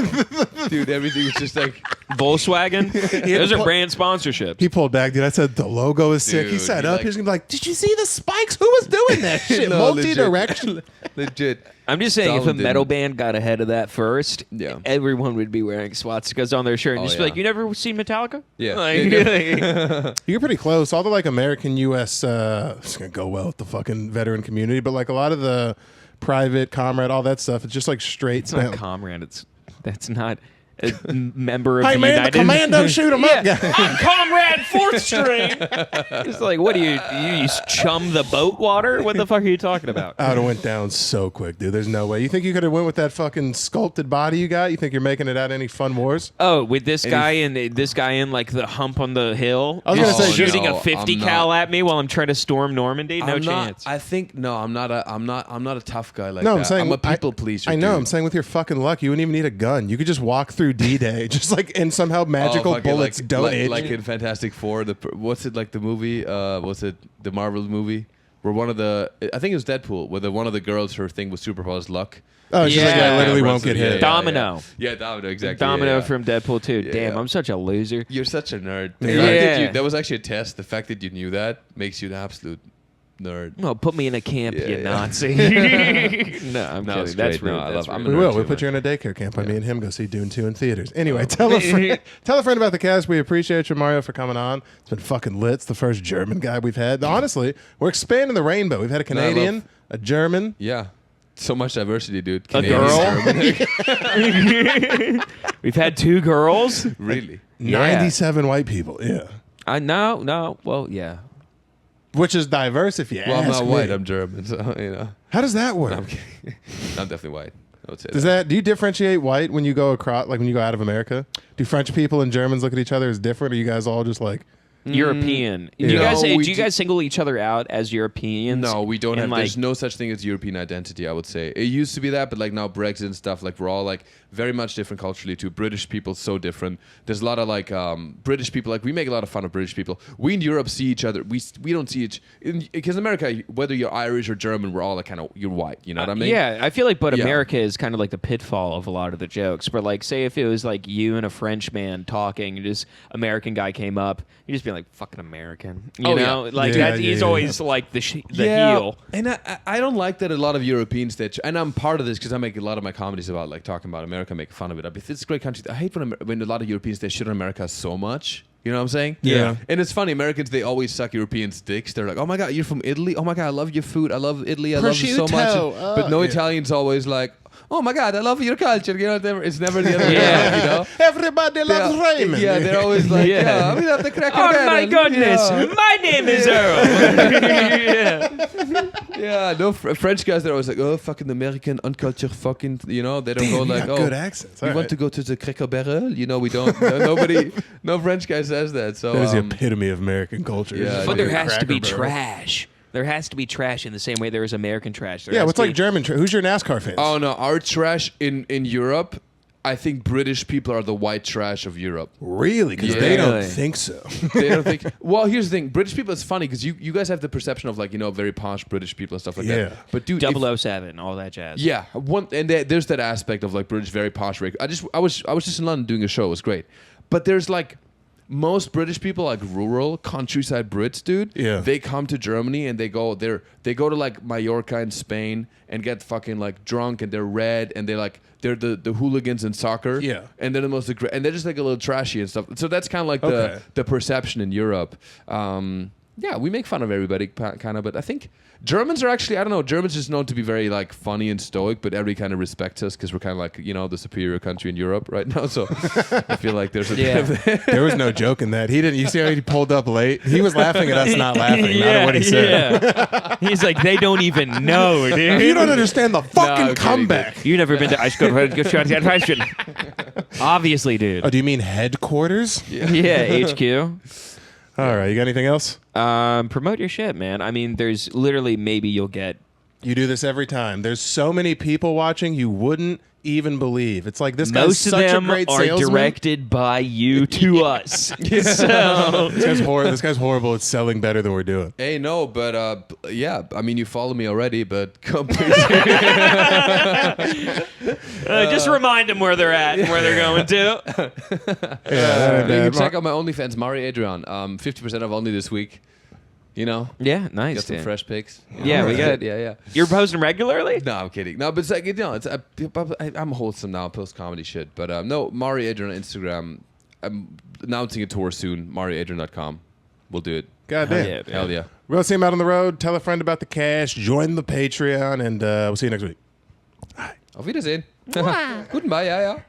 Dude, everything was just like, Volkswagen. Those are brand sponsorships. he pulled back, dude. I said the logo is sick. He Dude, sat he up. like- He was gonna be like, "Did you see the spikes? Who was doing that shit? No, Multi-direction." legit. I'm just saying, if a Stalin metal didn't- band got ahead of that first, Yeah. everyone would be wearing swastikas on their shirt and Oh, just be yeah. like, "You never seen Metallica?" Yeah. Like, You're pretty close. All the like American U.S. It's gonna go well with the fucking veteran community, but like a lot of the private, comrade, all that stuff, it's just like straight. it's not comrade. That's not a member of Hey the man, United. the commando shoot him up, guy. I'm comrade fourth string. It's like, what do you chum the boat water? What the fuck are you talking about? I would have went down so quick, dude. There's no way. You think you could have went with that fucking sculpted body you got? You think you're making it out any fun wars? Oh, with this guy and this guy in like the hump on the hill, I was gonna say, shooting no, a 50 I'm cal not. at me while I'm trying to storm Normandy. No I'm not- chance. I think no. I'm not a tough guy like No, that. I'm saying I'm a people pleaser. I know. dude. I'm saying with your fucking luck, you wouldn't even need a gun. You could just walk through through D-Day, just like and somehow magical fucking, bullets don't age. like in Fantastic Four. What's it like the movie? Was it the Marvel movie where one of the I think it was Deadpool, where one of the girls her thing was superpowers luck. Oh, she's like, I literally won't Yeah, get hit. Domino. Yeah, Domino, exactly. Domino yeah. from Deadpool 2. Yeah, Damn, yeah. I'm such a loser. You're such a nerd. The Yeah. fact that Yeah. that was actually a test. The fact that you knew that makes you an absolute nerd. No, put me in a camp, Yeah, you yeah. Nazi. no, I'm No, kidding. it's That's great. No, rude. I That's love- I'm rude. a We nerd will. We'll too, put you man. in a daycare camp. Me and him go see Dune 2 in theaters. Anyway, tell a friend about the cast. We appreciate you, Mario, for coming on. It's been fucking lit. It's the first German guy we've had. Honestly, we're expanding the rainbow. We've had a Canadian, a German. Yeah. So much diversity, dude. A girl? We've had 2 girls. Really? Yeah. 97 white people. Yeah. No. Well, yeah. Which is diverse if you Well, I'm ask not me. white. I'm German, so you know. How does that work? I'm kidding. I'm definitely white. I would say Does that do you differentiate white when you go across, like when you go out of America? Do French people and Germans look at each other as different? Or are you guys all just like, European. Yeah. Do you guys No, do we you do- guys single each other out as Europeans? No, we don't And, have. like, There's no such thing as European identity. I would say it used to be that, but like now Brexit and stuff, like we're all like very much different culturally too. British people so different. There's a lot of like British people. Like we make a lot of fun of British people. We in Europe see each other. We don't see each because America, whether you're Irish or German, we're all like kind of you're white. You know what I mean? Yeah, I feel like, but Yeah. America is kind of like the pitfall of a lot of the jokes. But like, say if it was like you and a French man talking, and just American guy came up, you just be like, "Fucking American," you Oh, know? yeah. Like Yeah, that, yeah, he's yeah. always like the Yeah, heel. and I don't like that a lot of Europeans that, and I'm part of this because I make a lot of my comedies about like talking about America, making fun of it. It's a great country. I hate when a lot of Europeans they shit on America so much. You know what I'm saying? Yeah. And it's funny, Americans they always suck Europeans' dicks. They're like, "Oh my god, you're from Italy? Oh my god, I love your food. I love Italy. I love you so much." Prosciutto. But no Yeah. Italians always like, "Oh my god, I love your culture." You know, it's never the other way Yeah. around, you know. everybody loves Raymond? Yeah, they're always like, Yeah. "Yeah, we love the cracker Oh my barrel." goodness, Yeah. my name is Earl. yeah. Yeah, no French guys. They're always like, "Oh, fucking American uncultured, fucking." You know, they don't Damn, go you like, got "Oh, good accents. we All want right. to go to the Cracker Barrel." You know, we don't. No French guy says that. So That is the epitome of American culture. yeah, Just But there fucking has to be Cracker Barrel. trash. There has to be trash in the same way there is American trash. There Yeah, has what's to like be- German? Who's your NASCAR fans? Oh no, our trash in Europe. I think British people are the white trash of Europe. Really? Because they don't Really? think so. They don't think. Well, here's the thing: British people. It's funny because you guys have the perception of like very posh British people and stuff like Yeah. that. But dude, if- 007, all that jazz. Yeah, there's that aspect of like British very posh. I was just in London doing a show. It was great, but there's like most British people, like rural countryside Brits, dude. Yeah. They come to Germany and they go to like Mallorca in Spain and get fucking like drunk and they're red and they're the hooligans in soccer. Yeah. And they're the most and they're just like a little trashy and stuff. So that's kind of like Okay. the perception in Europe. Yeah, we make fun of everybody kind of, but I think Germans are actually, I don't know, Germans just known to be very like funny and stoic, but everybody kind of respects us because we're kind of like, the superior country in Europe right now. So I feel like there's a bit of that. There was no joke in that. He didn't. You see how he pulled up late? He was laughing at us not laughing, not at what he said. Yeah. He's like, they don't even know, dude. You don't understand the fucking okay, comeback. You've never been to Obviously, dude. Oh, do you mean headquarters? Yeah, HQ. All right. You got anything else? Promote your shit, man. I mean, there's literally maybe you'll get. You do this every time. There's so many people watching you wouldn't even believe. It's like this guy's Most of such a them great are salesman. directed by you to us. So This guy's horrible at selling better than we're doing. Hey, no, but yeah, I mean, you follow me already, but come just remind them where they're at and where they're going to. Yeah, you can check out my OnlyFans, Mari Adrian. 50% off only this week. Yeah, nice. Got some dude. fresh pics. Yeah, we got. Yeah. You're posting regularly? No, I'm kidding. No, but it's like I'm wholesome now. I post comedy shit, but no, Mari Adrian on Instagram. I'm announcing a tour soon. MariAdrian.com. We'll do it. God Hell damn. yeah, dude. Hell yeah. We'll see him out on the road. Tell a friend about the cash. Join the Patreon, and we'll see you next week. Auf Wiedersehen. Goodbye, ja.